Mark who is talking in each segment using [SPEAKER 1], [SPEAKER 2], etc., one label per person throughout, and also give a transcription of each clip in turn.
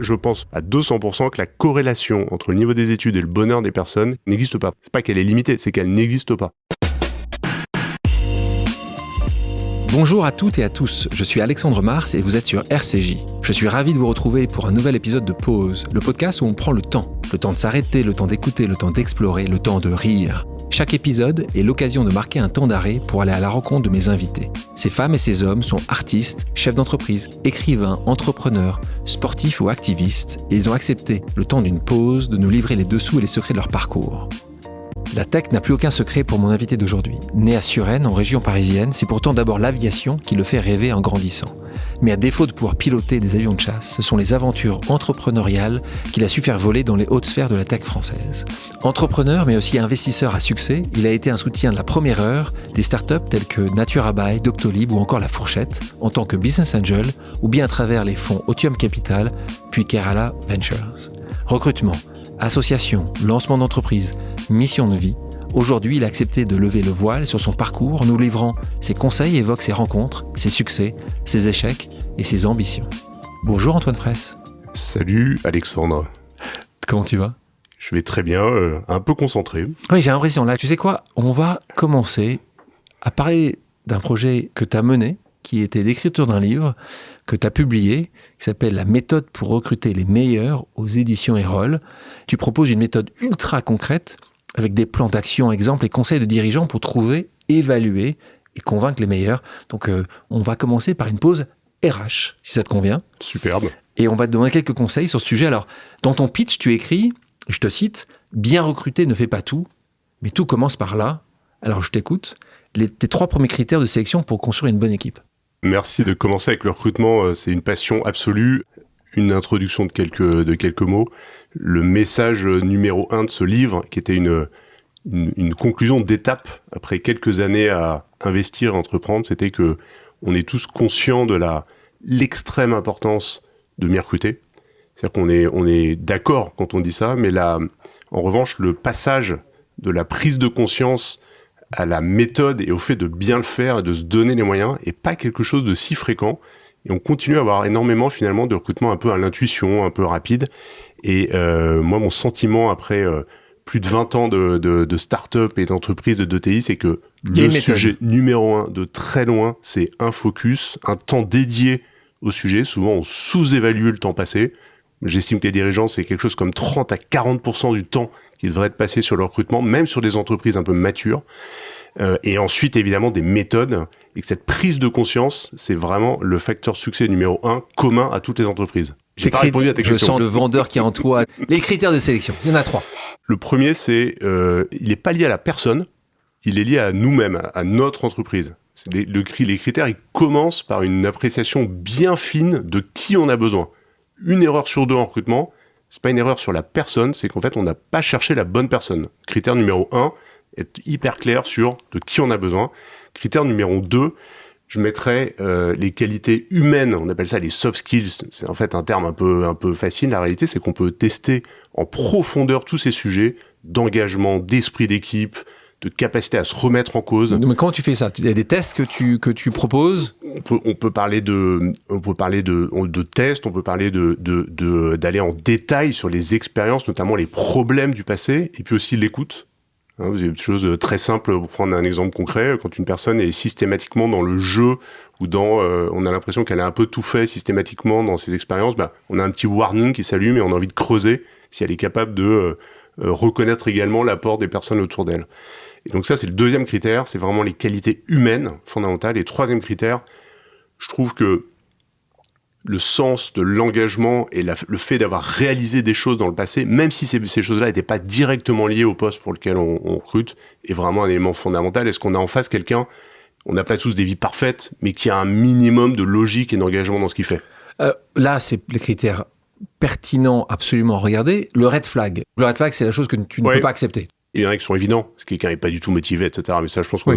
[SPEAKER 1] Je pense à 200% que la corrélation entre le niveau des études et le bonheur des personnes n'existe pas. C'est pas qu'elle est limitée, c'est qu'elle n'existe pas.
[SPEAKER 2] Bonjour à toutes et à tous, je suis Alexandre Mars et vous êtes sur RCJ. Je suis ravi de vous retrouver pour un nouvel épisode de Pause, le podcast où on prend le temps. Le temps de s'arrêter, le temps d'écouter, le temps d'explorer, le temps de rire. Chaque épisode est l'occasion de marquer un temps d'arrêt pour aller à la rencontre de mes invités. Ces femmes et ces hommes sont artistes, chefs d'entreprise, écrivains, entrepreneurs, sportifs ou activistes et ils ont accepté, le temps d'une pause, de nous livrer les dessous et les secrets de leur parcours. La tech n'a plus aucun secret pour mon invité d'aujourd'hui. Né à Suresnes, en région parisienne, c'est pourtant d'abord l'aviation qui le fait rêver en grandissant. Mais à défaut de pouvoir piloter des avions de chasse, ce sont les aventures entrepreneuriales qu'il a su faire voler dans les hautes sphères de la tech française. Entrepreneur, mais aussi investisseur à succès, il a été un soutien de la première heure des startups telles que Naturaby, Doctolib ou encore La Fourchette, en tant que business angel, ou bien à travers les fonds Otium Capital, puis Kerala Ventures. Recrutement, association, lancement d'entreprise, mission de vie. Aujourd'hui, il a accepté de lever le voile sur son parcours en nous livrant ses conseils et évoque ses rencontres, ses succès, ses échecs et ses ambitions. Bonjour Antoine Fraisse.
[SPEAKER 1] Salut Alexandre.
[SPEAKER 2] Comment tu vas ?
[SPEAKER 1] Je vais très bien, un peu concentré.
[SPEAKER 2] Oui, j'ai l'impression. Là, tu sais quoi ? On va commencer à parler d'un projet que tu as mené, qui était l'écriture d'un livre que tu as publié, qui s'appelle « La méthode pour recruter les meilleurs » aux éditions Erol. Tu proposes une méthode ultra concrète avec des plans d'action, exemples et conseils de dirigeants pour trouver, évaluer et convaincre les meilleurs. Donc, on va commencer par une pause RH, si ça te convient.
[SPEAKER 1] Superbe.
[SPEAKER 2] Et on va te donner quelques conseils sur ce sujet. Alors, dans ton pitch, tu écris, je te cite, « Bien recruter ne fait pas tout, mais tout commence par là. » Alors, je t'écoute. Tes 3 premiers critères de sélection pour construire une bonne équipe.
[SPEAKER 1] Merci de commencer avec le recrutement, c'est une passion absolue. Une introduction de quelques mots. Le message numéro 1 de ce livre, qui était une conclusion d'étape après quelques années à investir et entreprendre, c'était que on est tous conscients de l'extrême importance de bien recruter. C'est-à-dire qu'on est d'accord quand on dit ça, mais là, en revanche, le passage de la prise de conscience à la méthode et au fait de bien le faire et de se donner les moyens est pas quelque chose de si fréquent. Et on continue à avoir énormément finalement de recrutement un peu à l'intuition, un peu rapide. Et moi, mon sentiment après plus de 20 ans de start-up et d'entreprise de TI, c'est que le sujet numéro 1 de très loin, c'est un focus, un temps dédié au sujet. Souvent, on sous-évalue le temps passé. J'estime que les dirigeants, c'est quelque chose comme 30 à 40% du temps qui devrait être passé sur le recrutement, même sur des entreprises un peu matures. Et ensuite, évidemment, des méthodes. Et que cette prise de conscience, c'est vraiment le facteur succès numéro 1 commun à toutes les entreprises. J'ai pas répondu à tes questions.
[SPEAKER 2] Je sens le vendeur qui est en toi. Les critères de sélection, il y en a 3.
[SPEAKER 1] Le premier, c'est il n'est pas lié à la personne, il est lié à nous-mêmes, à notre entreprise. Les critères, ils commencent par une appréciation bien fine de qui on a besoin. Une erreur sur 2 en recrutement, c'est pas une erreur sur la personne, c'est qu'en fait, on n'a pas cherché la bonne personne. Critère numéro 1, être hyper clair sur de qui on a besoin. Critère numéro 2, je mettrais les qualités humaines, on appelle ça les soft skills. C'est en fait un terme un peu facile. La réalité, c'est qu'on peut tester en profondeur tous ces sujets d'engagement, d'esprit d'équipe, de capacité à se remettre en cause.
[SPEAKER 2] Mais comment tu fais ça ? Il y a des tests que tu proposes ?
[SPEAKER 1] On peut parler de tests, on peut parler d'aller en détail sur les expériences, notamment les problèmes du passé, et puis aussi l'écoute. Des choses très simples, pour prendre un exemple concret, quand une personne est systématiquement dans le jeu ou on a l'impression qu'elle a un peu tout fait systématiquement dans ses expériences, on a un petit warning qui s'allume et on a envie de creuser si elle est capable de reconnaître également l'apport des personnes autour d'elle. Et donc ça, c'est le 2e critère, c'est vraiment les qualités humaines fondamentales. Et 3e critère, je trouve que le sens de l'engagement et le fait d'avoir réalisé des choses dans le passé, même si ces choses-là n'étaient pas directement liées au poste pour lequel on recrute, est vraiment un élément fondamental. Est-ce qu'on a en face quelqu'un, on n'a pas tous des vies parfaites, mais qui a un minimum de logique et d'engagement dans ce qu'il fait ?
[SPEAKER 2] Là, c'est les critères pertinents, absolument regardés. Le red flag. Le red flag, c'est la chose que tu ne peux pas accepter.
[SPEAKER 1] Il y en a qui sont évidents, c'est quelqu'un n'est pas du tout motivé, etc. Mais ça, je pense que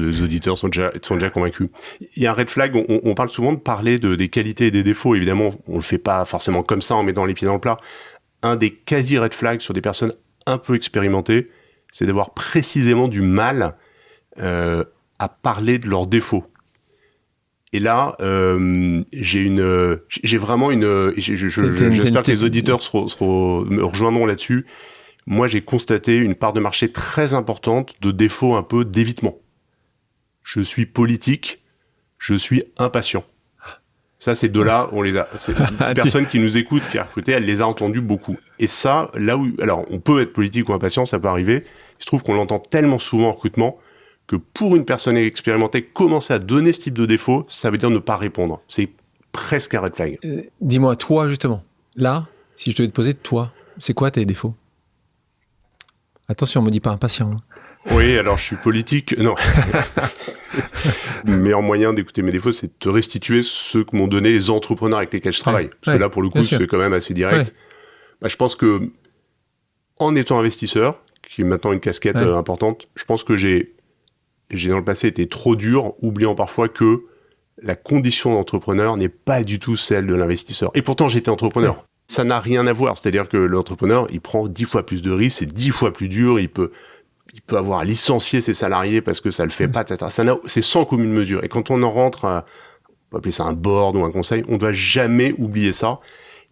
[SPEAKER 1] les auditeurs sont déjà convaincus. Il y a un red flag, on parle souvent de parler des qualités et des défauts. Évidemment, on le fait pas forcément comme ça en mettant les pieds dans le plat. Un des quasi red flags sur des personnes un peu expérimentées, c'est d'avoir précisément du mal à parler de leurs défauts. Et là, j'ai vraiment j'espère que les auditeurs me rejoindront là-dessus. Moi, j'ai constaté une part de marché très importante de défauts un peu d'évitement. Je suis politique, je suis impatient. Ça, ces deux-là, on les a. C'est une personne qui nous écoute, qui a recruté, elle les a entendus beaucoup. Et ça, là où, alors, on peut être politique ou impatient, ça peut arriver. Il se trouve qu'on l'entend tellement souvent en recrutement que pour une personne expérimentée, commencer à donner ce type de défaut, ça veut dire ne pas répondre. C'est presque un red flag.
[SPEAKER 2] Dis-moi, toi, justement, là, si je devais te poser, toi, c'est quoi tes défauts ? Attention, on me dit pas impatient.
[SPEAKER 1] Oui, alors je suis politique. Non. Le meilleur moyen d'écouter mes défauts, c'est de te restituer ceux que m'ont donné les entrepreneurs avec lesquels je travaille. Parce que là, pour le coup, c'est quand même assez direct. Je pense que, en étant investisseur, qui est maintenant une casquette importante, je pense que j'ai dans le passé été trop dur, oubliant parfois que la condition d'entrepreneur n'est pas du tout celle de l'investisseur. Et pourtant, j'étais entrepreneur. Ouais. Ça n'a rien à voir. C'est-à-dire que l'entrepreneur, il prend 10 fois plus de risques, c'est 10 fois plus dur, il peut avoir à licencier ses salariés parce que ça le fait pas, etc. C'est sans commune mesure. Et quand on en rentre on va appeler ça un board ou un conseil, on doit jamais oublier ça.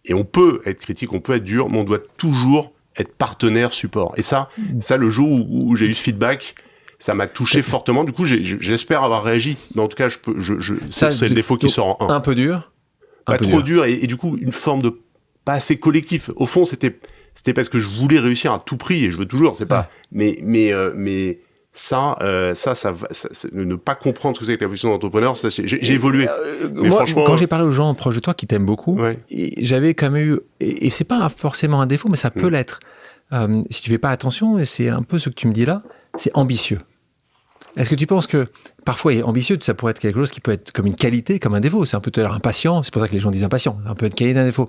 [SPEAKER 1] Et on peut être critique, on peut être dur, mais on doit toujours être partenaire, support. Et ça le jour où j'ai eu ce feedback, ça m'a touché fortement. Du coup, j'espère avoir réagi. Mais en tout cas, c'est le défaut qui sort en un.
[SPEAKER 2] Un peu dur.
[SPEAKER 1] Pas trop dur. Et du coup, une forme de pas assez collectif. Au fond, c'était parce que je voulais réussir à tout prix, et je veux toujours, c'est pas. Mais ça, ne pas comprendre ce que c'est que la position d'entrepreneur, ça, j'ai évolué.
[SPEAKER 2] Mais moi, franchement, quand j'ai parlé aux gens proches de toi qui t'aiment beaucoup, j'avais quand même eu, et c'est pas forcément un défaut, mais ça peut l'être. Si tu fais pas attention, et c'est un peu ce que tu me dis là, c'est ambitieux. Est-ce que tu penses que parfois ambitieux, ça pourrait être quelque chose qui peut être comme une qualité, comme un défaut? C'est un peu tout à l'heure impatient, c'est pour ça que les gens disent impatient, un peu de qualité d'un défaut.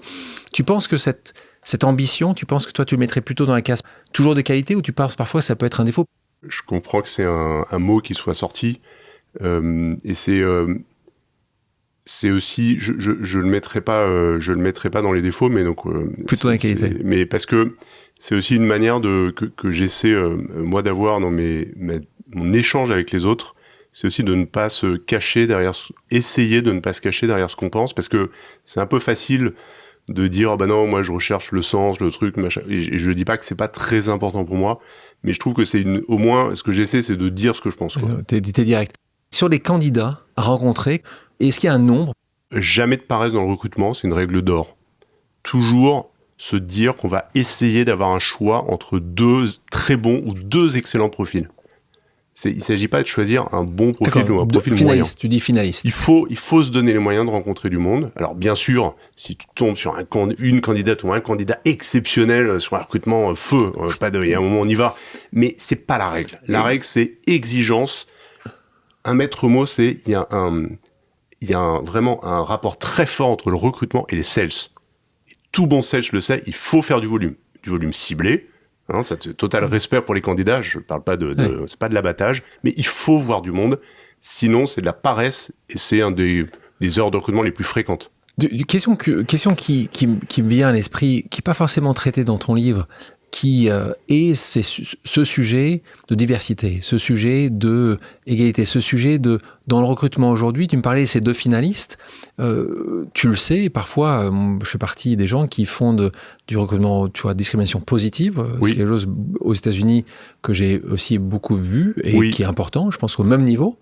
[SPEAKER 2] Tu penses que cette ambition, tu penses que toi tu le mettrais plutôt dans la case toujours de qualité, ou tu penses parfois que ça peut être un défaut?
[SPEAKER 1] Je comprends que c'est un mot qui soit sorti, et c'est aussi, je le mettrai pas dans les défauts, mais donc
[SPEAKER 2] plutôt dans la qualité.
[SPEAKER 1] Mais parce que c'est aussi une manière que j'essaie moi d'avoir dans mon échange avec les autres, c'est aussi de ne pas se cacher essayer de ne pas se cacher derrière ce qu'on pense, parce que c'est un peu facile de dire bah non, moi je recherche le sens, le truc, machin. Et je dis pas que c'est pas très important pour moi, mais je trouve que c'est au moins ce que j'essaie, c'est de dire ce que je pense.
[SPEAKER 2] T'es direct. Sur les candidats à rencontrer, est-ce qu'il y a un nombre?
[SPEAKER 1] Jamais de paresse dans le recrutement, c'est une règle d'or. Toujours se dire qu'on va essayer d'avoir un choix entre 2 très bons ou 2 excellents profils. Il ne s'agit pas de choisir un bon profil ou un profil moyen.
[SPEAKER 2] Tu dis finaliste.
[SPEAKER 1] Il faut se donner les moyens de rencontrer du monde. Alors bien sûr, si tu tombes sur une candidate ou un candidat exceptionnel sur un recrutement feu, il y a un moment on y va. Mais c'est pas la règle. La règle, c'est exigence. Un maître mot, c'est il y a vraiment un rapport très fort entre le recrutement et les sales. Et tout bon sales le sait, il faut faire du volume ciblé. C'est total respect pour les candidats, je parle pas c'est pas de l'abattage, mais il faut voir du monde, sinon c'est de la paresse, et c'est un des heures de recrutement les plus fréquentes.
[SPEAKER 2] Question qui me vient à l'esprit, qui n'est pas forcément traitée dans ton livre, qui est ce sujet de diversité, ce sujet de égalité, ce sujet dans le recrutement aujourd'hui. Tu me parlais de ces 2 finalistes. Tu le sais, parfois, je fais partie des gens qui font du recrutement, tu vois, discrimination positive. Oui. C'est quelque chose aux États-Unis que j'ai aussi beaucoup vu et qui est important. Je pense qu'au même niveau,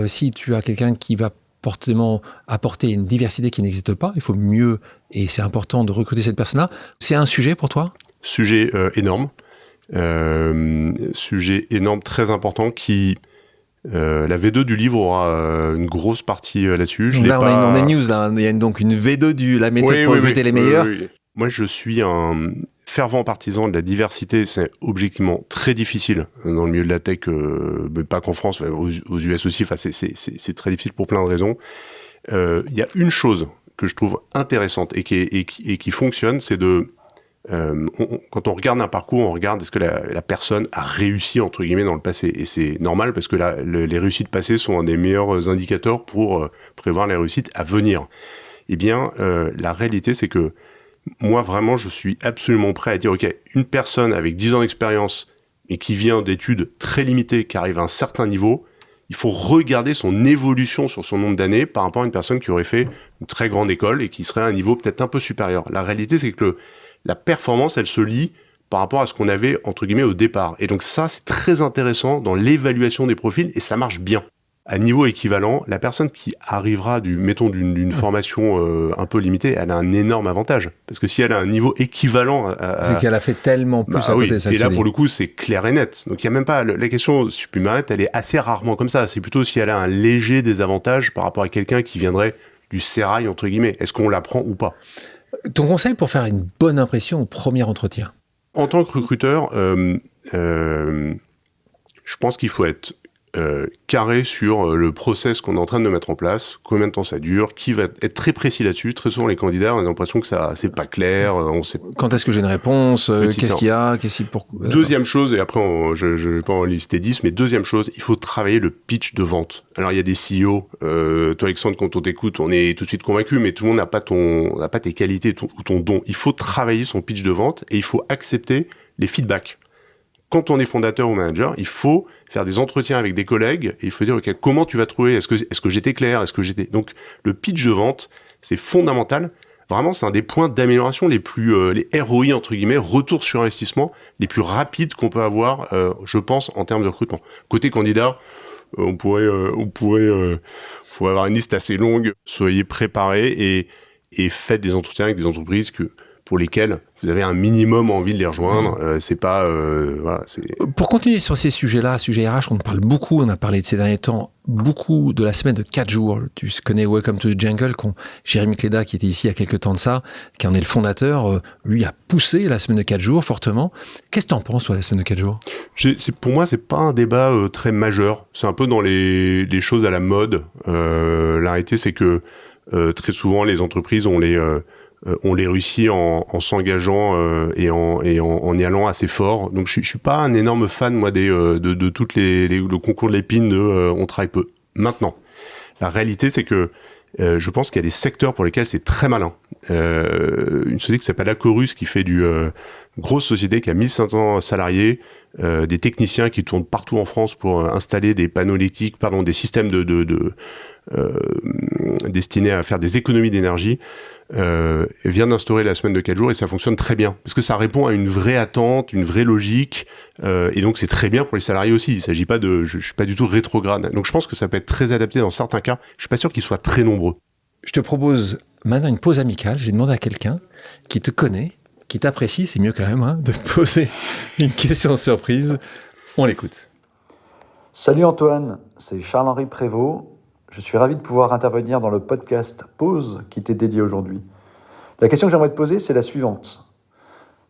[SPEAKER 2] si tu as quelqu'un qui va fortement apporter une diversité qui n'existe pas, il faut mieux, et c'est important de recruter cette personne-là. C'est un sujet pour toi?
[SPEAKER 1] Sujet énorme, très important qui, la V2 du livre aura une grosse partie là-dessus.
[SPEAKER 2] On a une news là, il y a donc une V2 la méthode pour recruter les meilleurs.
[SPEAKER 1] Oui. Moi, je suis un fervent partisan de la diversité. C'est objectivement très difficile dans le milieu de la tech, mais pas qu'en France, aux US aussi. Enfin, c'est très difficile pour plein de raisons. Il y a une chose que je trouve intéressante et qui fonctionne, c'est quand on regarde un parcours, on regarde est-ce que la personne a réussi entre guillemets dans le passé, et c'est normal parce que les réussites passées sont un des meilleurs indicateurs pour prévoir les réussites à venir. Eh bien, la réalité, c'est que moi vraiment, je suis absolument prêt à dire ok, une personne avec 10 ans d'expérience et qui vient d'études très limitées, qui arrive à un certain niveau, il faut regarder son évolution sur son nombre d'années par rapport à une personne qui aurait fait une très grande école et qui serait à un niveau peut-être un peu supérieur. La réalité, c'est que la performance, elle se lie par rapport à ce qu'on avait, entre guillemets, au départ. Et donc ça, c'est très intéressant dans l'évaluation des profils, et ça marche bien. À niveau équivalent, la personne qui arrivera d'une formation un peu limitée, elle a un énorme avantage. Parce que si elle a un niveau équivalent
[SPEAKER 2] c'est qu'elle a fait tellement plus à côté de ça.
[SPEAKER 1] Et là, pour le coup, c'est clair et net. Donc, il n'y a même pas... La question, si je puis m'arrêter, elle est assez rarement comme ça. C'est plutôt si elle a un léger désavantage par rapport à quelqu'un qui viendrait du sérail, entre guillemets. Est-ce qu'on l'apprend ou pas ?
[SPEAKER 2] Ton conseil pour faire une bonne impression au premier entretien ?
[SPEAKER 1] En tant que recruteur, je pense qu'il faut être carré sur le process qu'on est en train de mettre en place, combien de temps ça dure, qui va être très précis là-dessus. Très souvent, les candidats ont l'impression que ça, c'est pas clair. On sait...
[SPEAKER 2] Quand est-ce que j'ai une réponse ? Qu'est-ce qu'il y a ?
[SPEAKER 1] Deuxième chose, et après, je ne vais pas en lister 10, mais deuxième chose, il faut travailler le pitch de vente. Alors, il y a des CEO, toi, Alexandre, quand on t'écoute, on est tout de suite convaincu, mais tout le monde n'a pas tes qualités ou ton don. Il faut travailler son pitch de vente et il faut accepter les feedbacks. Quand on est fondateur ou manager, il faut faire des entretiens avec des collègues et il faut dire, OK, comment tu vas trouver ? Est-ce que j'étais clair ? Donc, le pitch de vente, c'est fondamental. Vraiment, c'est un des points d'amélioration les ROI, entre guillemets, retour sur investissement, les plus rapides qu'on peut avoir, je pense, en termes de recrutement. Côté candidat, faut avoir une liste assez longue. Soyez préparés et faites des entretiens avec des entreprises pour lesquelles vous avez un minimum envie de les rejoindre. C'est pas... voilà,
[SPEAKER 2] Pour continuer sur ces sujets-là, sujet RH, on parle beaucoup, on a parlé de ces derniers temps, beaucoup de la semaine de 4 jours. Tu connais Welcome to the Jungle, Jérémy Cléda, qui était ici il y a quelques temps de ça, qui en est le fondateur, lui a poussé la semaine de 4 jours fortement. Qu'est-ce que tu en penses, toi, de la semaine de 4 jours ?
[SPEAKER 1] Pour moi, c'est pas un débat très majeur. C'est un peu dans les choses à la mode. La réalité, c'est que très souvent, les entreprises ont les réussit en s'engageant et en y allant assez fort. Donc je suis pas un énorme fan moi de toutes le concours de l'épine on travaille peu. Maintenant, la réalité c'est que je pense qu'il y a des secteurs pour lesquels c'est très malin. Une société qui s'appelle Acorus qui fait grosse société qui a 1500 salariés, des techniciens qui tournent partout en France pour installer des panneaux électriques, des systèmes destinés à faire des économies d'énergie. Vient d'instaurer la semaine de 4 jours et ça fonctionne très bien parce que ça répond à une vraie attente, une vraie logique et donc c'est très bien pour les salariés aussi. Il s'agit pas je suis pas du tout rétrograde. Donc je pense que ça peut être très adapté dans certains cas. Je suis pas sûr qu'ils soient très nombreux.
[SPEAKER 2] Je te propose maintenant une pause amicale. J'ai demandé à quelqu'un qui te connaît, qui t'apprécie, c'est mieux quand même de te poser une question surprise. On l'écoute.
[SPEAKER 3] Salut Antoine, c'est Charles-Henri Prévost. Je suis ravi de pouvoir intervenir dans le podcast Pause qui t'est dédié aujourd'hui. La question que j'aimerais te poser, c'est la suivante.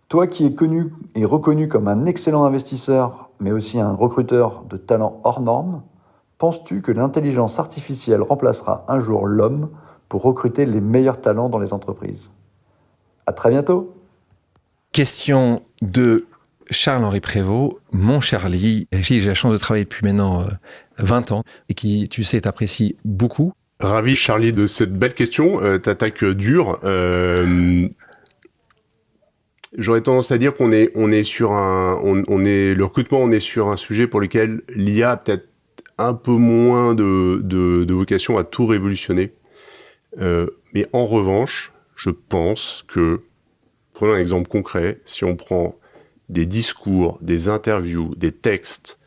[SPEAKER 3] Toi qui es connu et reconnu comme un excellent investisseur, mais aussi un recruteur de talents hors normes, penses-tu que l'intelligence artificielle remplacera un jour l'homme pour recruter les meilleurs talents dans les entreprises ? À très bientôt.
[SPEAKER 2] Question de Charles-Henri Prévost, mon Charlie, avec qui j'ai la chance de travailler depuis maintenant 20 ans et qui, tu sais, t'apprécie beaucoup.
[SPEAKER 1] Ravi, Charlie, de cette belle question. T'attaques dur. J'aurais tendance à dire qu'on est sur le recrutement, on est sur un sujet pour lequel l'IA a peut-être un peu moins de vocation à tout révolutionner. Mais en revanche, je pense que, prenons un exemple concret, si on prend des discours, des interviews, des textes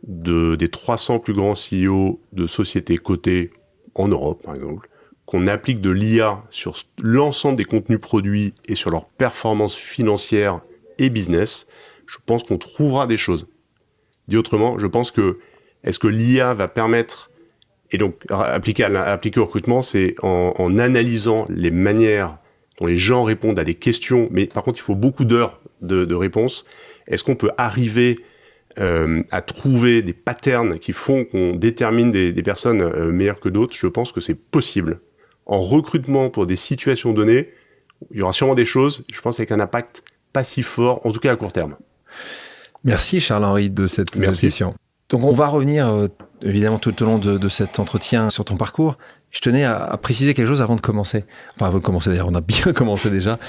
[SPEAKER 1] des 300 plus grands CEO de sociétés cotées en Europe, par exemple, qu'on applique de l'IA sur l'ensemble des contenus produits et sur leur performance financière et business, je pense qu'on trouvera des choses. Dit autrement, je pense que est-ce que l'IA va permettre, et donc appliquer au recrutement, c'est en analysant les manières dont les gens répondent à des questions, mais par contre il faut beaucoup d'heures de réponse. Est-ce qu'on peut arriver à trouver des patterns qui font qu'on détermine des personnes meilleures que d'autres? Je pense que c'est possible. En recrutement pour des situations données, il y aura sûrement des choses, je pense, avec un impact pas si fort, en tout cas à court terme.
[SPEAKER 2] Merci Charles-Henri de cette question. Donc on va revenir évidemment tout au long de cet entretien sur ton parcours. Je tenais à préciser quelque chose avant de commencer. Enfin, avant de commencer d'ailleurs, on a bien commencé déjà.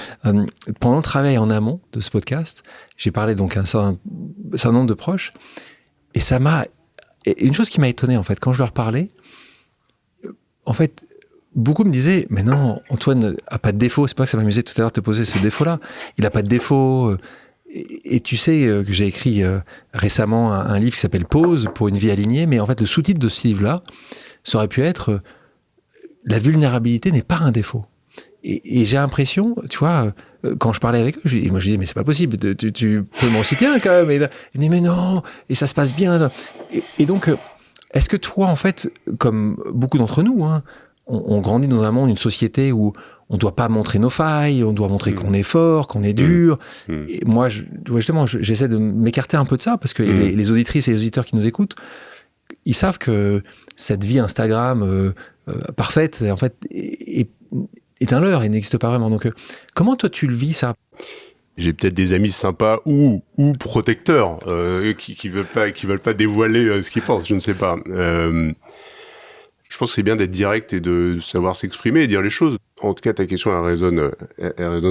[SPEAKER 2] Pendant le travail en amont de ce podcast, j'ai parlé donc à un certain nombre de proches et ça m'a Et une chose qui m'a étonné, en fait, quand je leur parlais, en fait, beaucoup me disaient, mais non, Antoine a pas de défaut. C'est pas que ça m'amusait tout à l'heure de te poser ce défaut-là. Il a pas de défaut. Et tu sais que j'ai écrit récemment un livre qui s'appelle Pause pour une vie alignée, mais en fait, le sous-titre de ce livre-là, ça aurait pu être la vulnérabilité n'est pas un défaut. Et j'ai l'impression, tu vois, quand je parlais avec eux, moi je disais, mais c'est pas possible, tu peux m'en citer un quand même. Et là, ils disaient, mais non, et ça se passe bien. Et donc, est-ce que toi, en fait, comme beaucoup d'entre nous, hein, on grandit dans un monde, une société où on ne doit pas montrer nos failles, on doit montrer qu'on est fort, qu'on est dur. Et moi, justement, j'essaie de m'écarter un peu de ça, parce que les auditrices et les auditeurs qui nous écoutent, ils savent que cette vie Instagram parfaite, en fait, est un leurre et n'existe pas vraiment. Donc, comment toi tu le vis, ça?
[SPEAKER 1] J'ai peut-être des amis sympas ou protecteurs qui veulent pas dévoiler ce qu'ils pensent, je ne sais pas. Je pense que c'est bien d'être direct et de savoir s'exprimer et dire les choses. En tout cas, ta question, elle résonne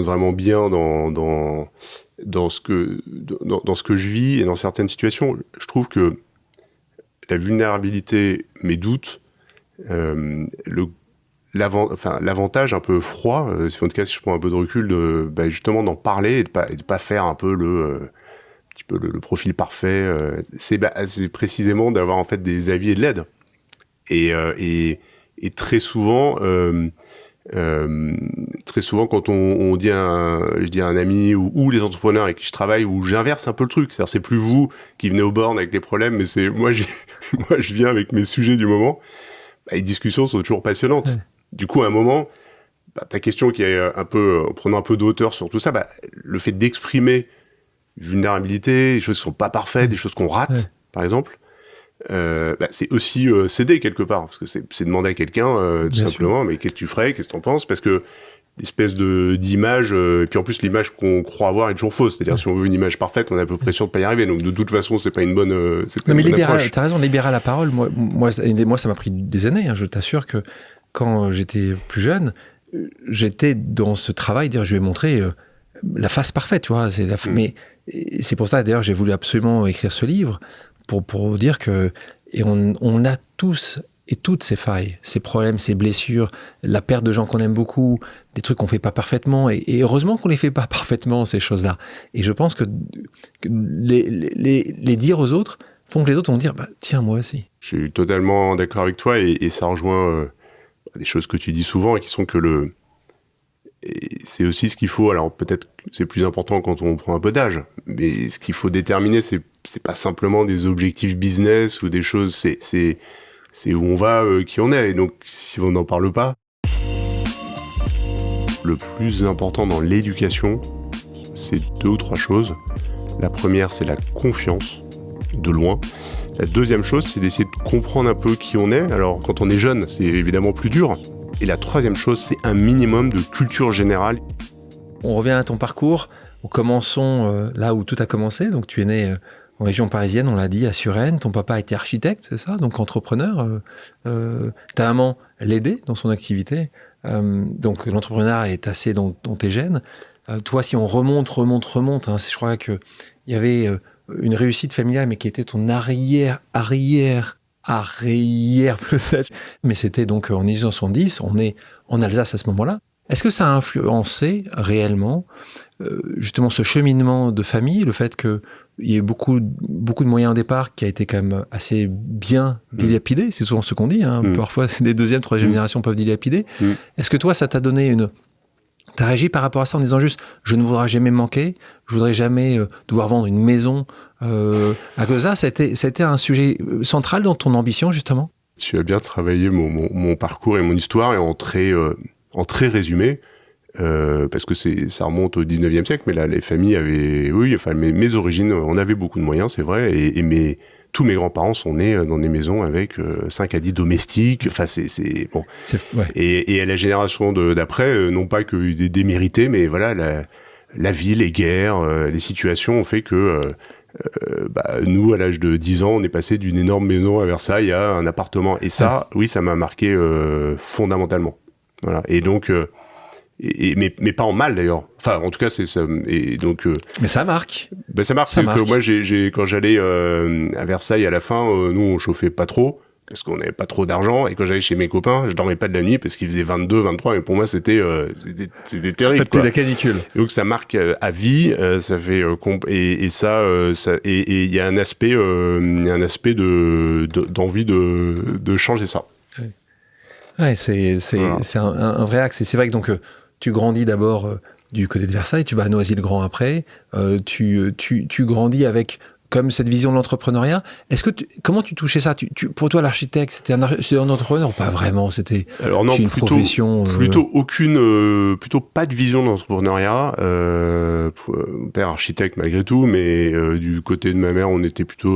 [SPEAKER 1] vraiment bien dans ce que je vis et dans certaines situations. Je trouve que la vulnérabilité, mes doutes, l'avantage un peu froid, en tout cas si je prends un peu de recul, justement d'en parler et de pas faire un peu le profil parfait, c'est précisément d'avoir en fait des avis et de l'aide. Et très souvent quand on dit je dis à un ami ou les entrepreneurs avec qui je travaille, où j'inverse un peu le truc, c'est-à-dire c'est plus vous qui venez aux bornes avec les problèmes, mais c'est moi je viens avec mes sujets du moment. Les discussions sont toujours passionnantes. Ouais. Du coup, à un moment, ta question qui est un peu, en prenant un peu de hauteur sur tout ça, le fait d'exprimer vulnérabilité, des choses qui sont pas parfaites, des choses qu'on rate, par exemple, c'est aussi céder quelque part, parce que c'est demander à quelqu'un tout simplement, mais qu'est-ce que tu ferais, qu'est-ce que t'en penses, parce que l'espèce d'image, et puis en plus l'image qu'on croit avoir est toujours fausse, c'est-à-dire si on veut une image parfaite, on est à peu près sûr de pas y arriver, donc de toute façon c'est pas une bonne approche.
[SPEAKER 2] T'as raison, libérer la parole, moi ça m'a pris des années, hein, je t'assure que quand j'étais plus jeune, j'étais dans ce travail, dire je vais montrer la face parfaite, tu vois, mais c'est pour ça d'ailleurs j'ai voulu absolument écrire ce livre, pour dire que et on a tous et toutes ces failles, ces problèmes, ces blessures, la perte de gens qu'on aime beaucoup, des trucs qu'on fait pas parfaitement, et heureusement qu'on les fait pas parfaitement, ces choses-là. Et je pense que les dire aux autres font que les autres vont dire, tiens, moi aussi.
[SPEAKER 1] Je suis totalement d'accord avec toi, et ça rejoint des choses que tu dis souvent, et qui sont que c'est aussi ce qu'il faut, alors peut-être que c'est plus important quand on prend un peu d'âge, mais ce qu'il faut déterminer, c'est pas simplement des objectifs business ou des choses, c'est où on va, qui on est. Et donc, si on n'en parle pas, le plus important dans l'éducation, c'est 2 ou 3 choses. La première, c'est la confiance, de loin. La deuxième chose, c'est d'essayer de comprendre un peu qui on est. Alors, quand on est jeune, c'est évidemment plus dur. Et la troisième chose, c'est un minimum de culture générale.
[SPEAKER 2] On revient à ton parcours. Commençons là où tout a commencé. Donc, tu es né en région parisienne, on l'a dit, à Suresnes. Ton papa était architecte, c'est ça? Donc entrepreneur. Ta maman l'aidait dans son activité. Donc l'entrepreneuriat est assez dans tes gènes. Toi, si on remonte, hein, je crois qu'il y avait une réussite familiale, mais qui était ton arrière peut-être. Mais c'était donc en 1970, on est en Alsace à ce moment-là. Est-ce que ça a influencé réellement justement ce cheminement de famille, le fait qu'il y ait beaucoup de moyens au départ qui a été quand même assez bien dilapidé, c'est souvent ce qu'on dit, hein. Parfois des deuxième, troisième générations peuvent dilapider. Est-ce que toi, ça t'a donné t'as réagi par rapport à ça en disant juste, je ne voudrais jamais me manquer, je voudrais jamais devoir vendre une maison à cause de ça, c'était un sujet central dans ton ambition, justement?
[SPEAKER 1] Tu as bien travaillé mon parcours et mon histoire, et en très résumé, parce que ça remonte au 19e siècle, mais là, les familles avaient, mes origines, on avait beaucoup de moyens, c'est vrai, et tous mes grands-parents sont nés dans des maisons avec 5 à 10 domestiques, enfin, c'est bon.
[SPEAKER 2] Ouais.
[SPEAKER 1] Et à la génération d'après, non pas qu'il y a eu des démérités, mais voilà, la vie, les guerres, les situations ont fait que nous, à l'âge de 10 ans, on est passé d'une énorme maison à Versailles à un appartement. Et ça, oui, ça m'a marqué fondamentalement. Voilà. Et donc, mais pas en mal d'ailleurs. Enfin, en tout cas, c'est ça. Et donc,
[SPEAKER 2] mais ça marque.
[SPEAKER 1] Ben ça marque. C'est que moi, quand j'allais à Versailles à la fin, nous on chauffait pas trop parce qu'on n'avait pas trop d'argent. Et quand j'allais chez mes copains, je dormais pas de la nuit parce qu'il faisait 22, 23. Mais pour moi, c'était terrible.
[SPEAKER 2] C'était la canicule.
[SPEAKER 1] Donc ça marque à vie. Ça fait et il y a un aspect, d'envie de changer ça.
[SPEAKER 2] Ouais, c'est un vrai axe. Et c'est vrai que donc tu grandis d'abord du côté de Versailles, tu vas à Noisy-le-Grand après, tu grandis avec comme cette vision de l'entrepreneuriat. Comment tu touchais ça? Pour toi, l'architecte, c'était un entrepreneur ou pas vraiment? C'était une profession.
[SPEAKER 1] Plutôt pas de vision de l'entrepreneuriat. Mon père architecte malgré tout, mais du côté de ma mère,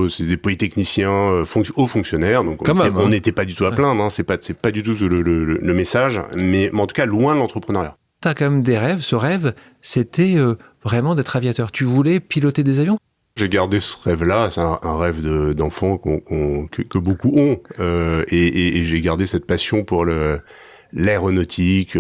[SPEAKER 1] c'est des polytechniciens hauts fonctionnaires, donc on n'était pas du tout à plaindre. Hein, c'est pas du tout le message, mais en tout cas loin de l'entrepreneuriat.
[SPEAKER 2] T'as quand même des rêves. Ce rêve, c'était vraiment d'être aviateur. Tu voulais piloter des avions?
[SPEAKER 1] J'ai gardé ce rêve-là, c'est un rêve d'enfant que beaucoup ont, et j'ai gardé cette passion pour l'aéronautique,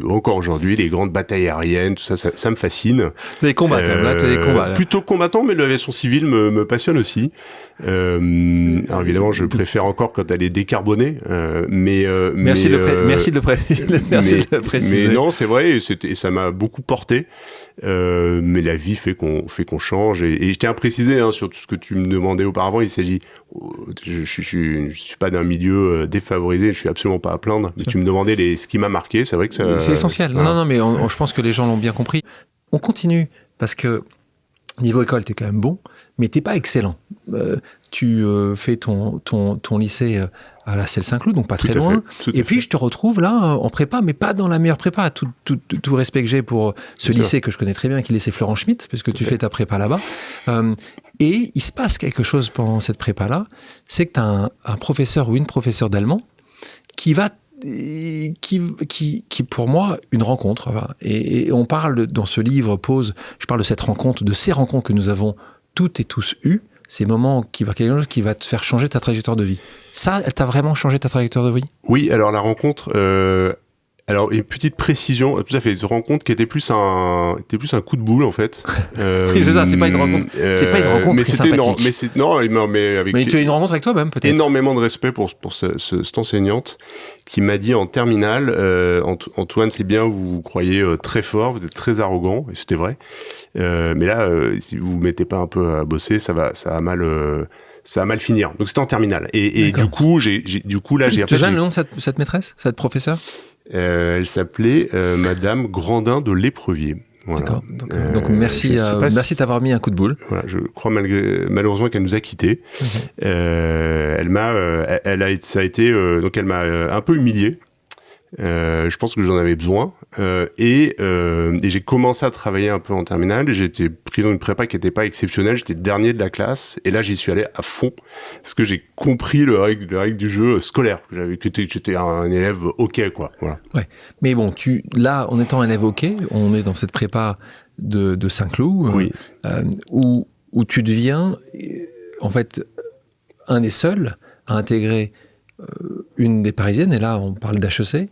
[SPEAKER 1] encore aujourd'hui, les grandes batailles aériennes, tout ça, ça me fascine.
[SPEAKER 2] Des combats quand même, là, tu as des combats. Là.
[SPEAKER 1] Plutôt combattant, mais l'aviation civile me passionne aussi. Alors évidemment, je préfère encore quand elle est décarbonée,
[SPEAKER 2] merci de le préciser.
[SPEAKER 1] Mais non, c'est vrai, et ça m'a beaucoup porté. Mais la vie fait qu'on change, et je tiens à préciser sur tout ce que tu me demandais auparavant, je suis pas d'un milieu défavorisé, je suis absolument pas à plaindre, mais tu me demandais ce qui m'a marqué, c'est vrai que ça...
[SPEAKER 2] C'est essentiel, non, mais je pense que les gens l'ont bien compris. On continue, parce que niveau école, t'es quand même bon, mais t'es pas excellent. Tu fais ton lycée à la Selle Saint-Cloud, donc pas très loin. Et puis je te retrouve là en prépa, mais pas dans la meilleure prépa. Tout respect que j'ai pour ce lycée que je connais très bien, qui est le lycée Florent Schmitt, puisque tu fais ta prépa là-bas. Et il se passe quelque chose pendant cette prépa-là, c'est que tu as un professeur ou une professeure d'allemand qui pour moi une rencontre. Et on parle dans ce livre Pause, je parle de cette rencontre, de ces rencontres que nous avons toutes et tous eues, ces moments quelque chose qui va te faire changer ta trajectoire de vie. Ça, elle t'a vraiment changé ta trajectoire de vie?
[SPEAKER 1] Oui, alors la rencontre, alors une petite précision, tout à fait, une rencontre qui était plus un coup de boule en fait.
[SPEAKER 2] Oui, c'est ça, c'est pas une rencontre
[SPEAKER 1] mais
[SPEAKER 2] très sympathique.
[SPEAKER 1] Mais
[SPEAKER 2] tu as une rencontre avec toi-même peut-être.
[SPEAKER 1] Énormément de respect pour cette enseignante qui m'a dit en terminale, Antoine, c'est bien, vous croyez très fort, vous êtes très arrogant, et c'était vrai. Mais là, si vous vous mettez pas un peu à bosser, ça va mal finir. Donc c'était en terminale. Et du coup, j'ai
[SPEAKER 2] Tu sais le nom de cette maîtresse, cette professeure?
[SPEAKER 1] Elle s'appelait Madame Grandin de l'Éprevier. Voilà.
[SPEAKER 2] D'accord. Donc merci de t'avoir mis un coup de boule.
[SPEAKER 1] Voilà, je crois malheureusement qu'elle nous a quittés. Elle m'a un peu humilié. Je pense que j'en avais besoin, et j'ai commencé à travailler un peu en terminale. J'ai été pris dans une prépa qui n'était pas exceptionnelle, j'étais le dernier de la classe, et là j'y suis allé à fond parce que j'ai compris le règle du jeu scolaire. J'étais un élève ok, quoi. Voilà.
[SPEAKER 2] Ouais. Mais bon, là, en étant un élève ok, on est dans cette prépa de Saint-Cloud,
[SPEAKER 1] oui.
[SPEAKER 2] Où tu deviens en fait un des seuls à intégrer une des parisiennes, et là on parle d'HEC.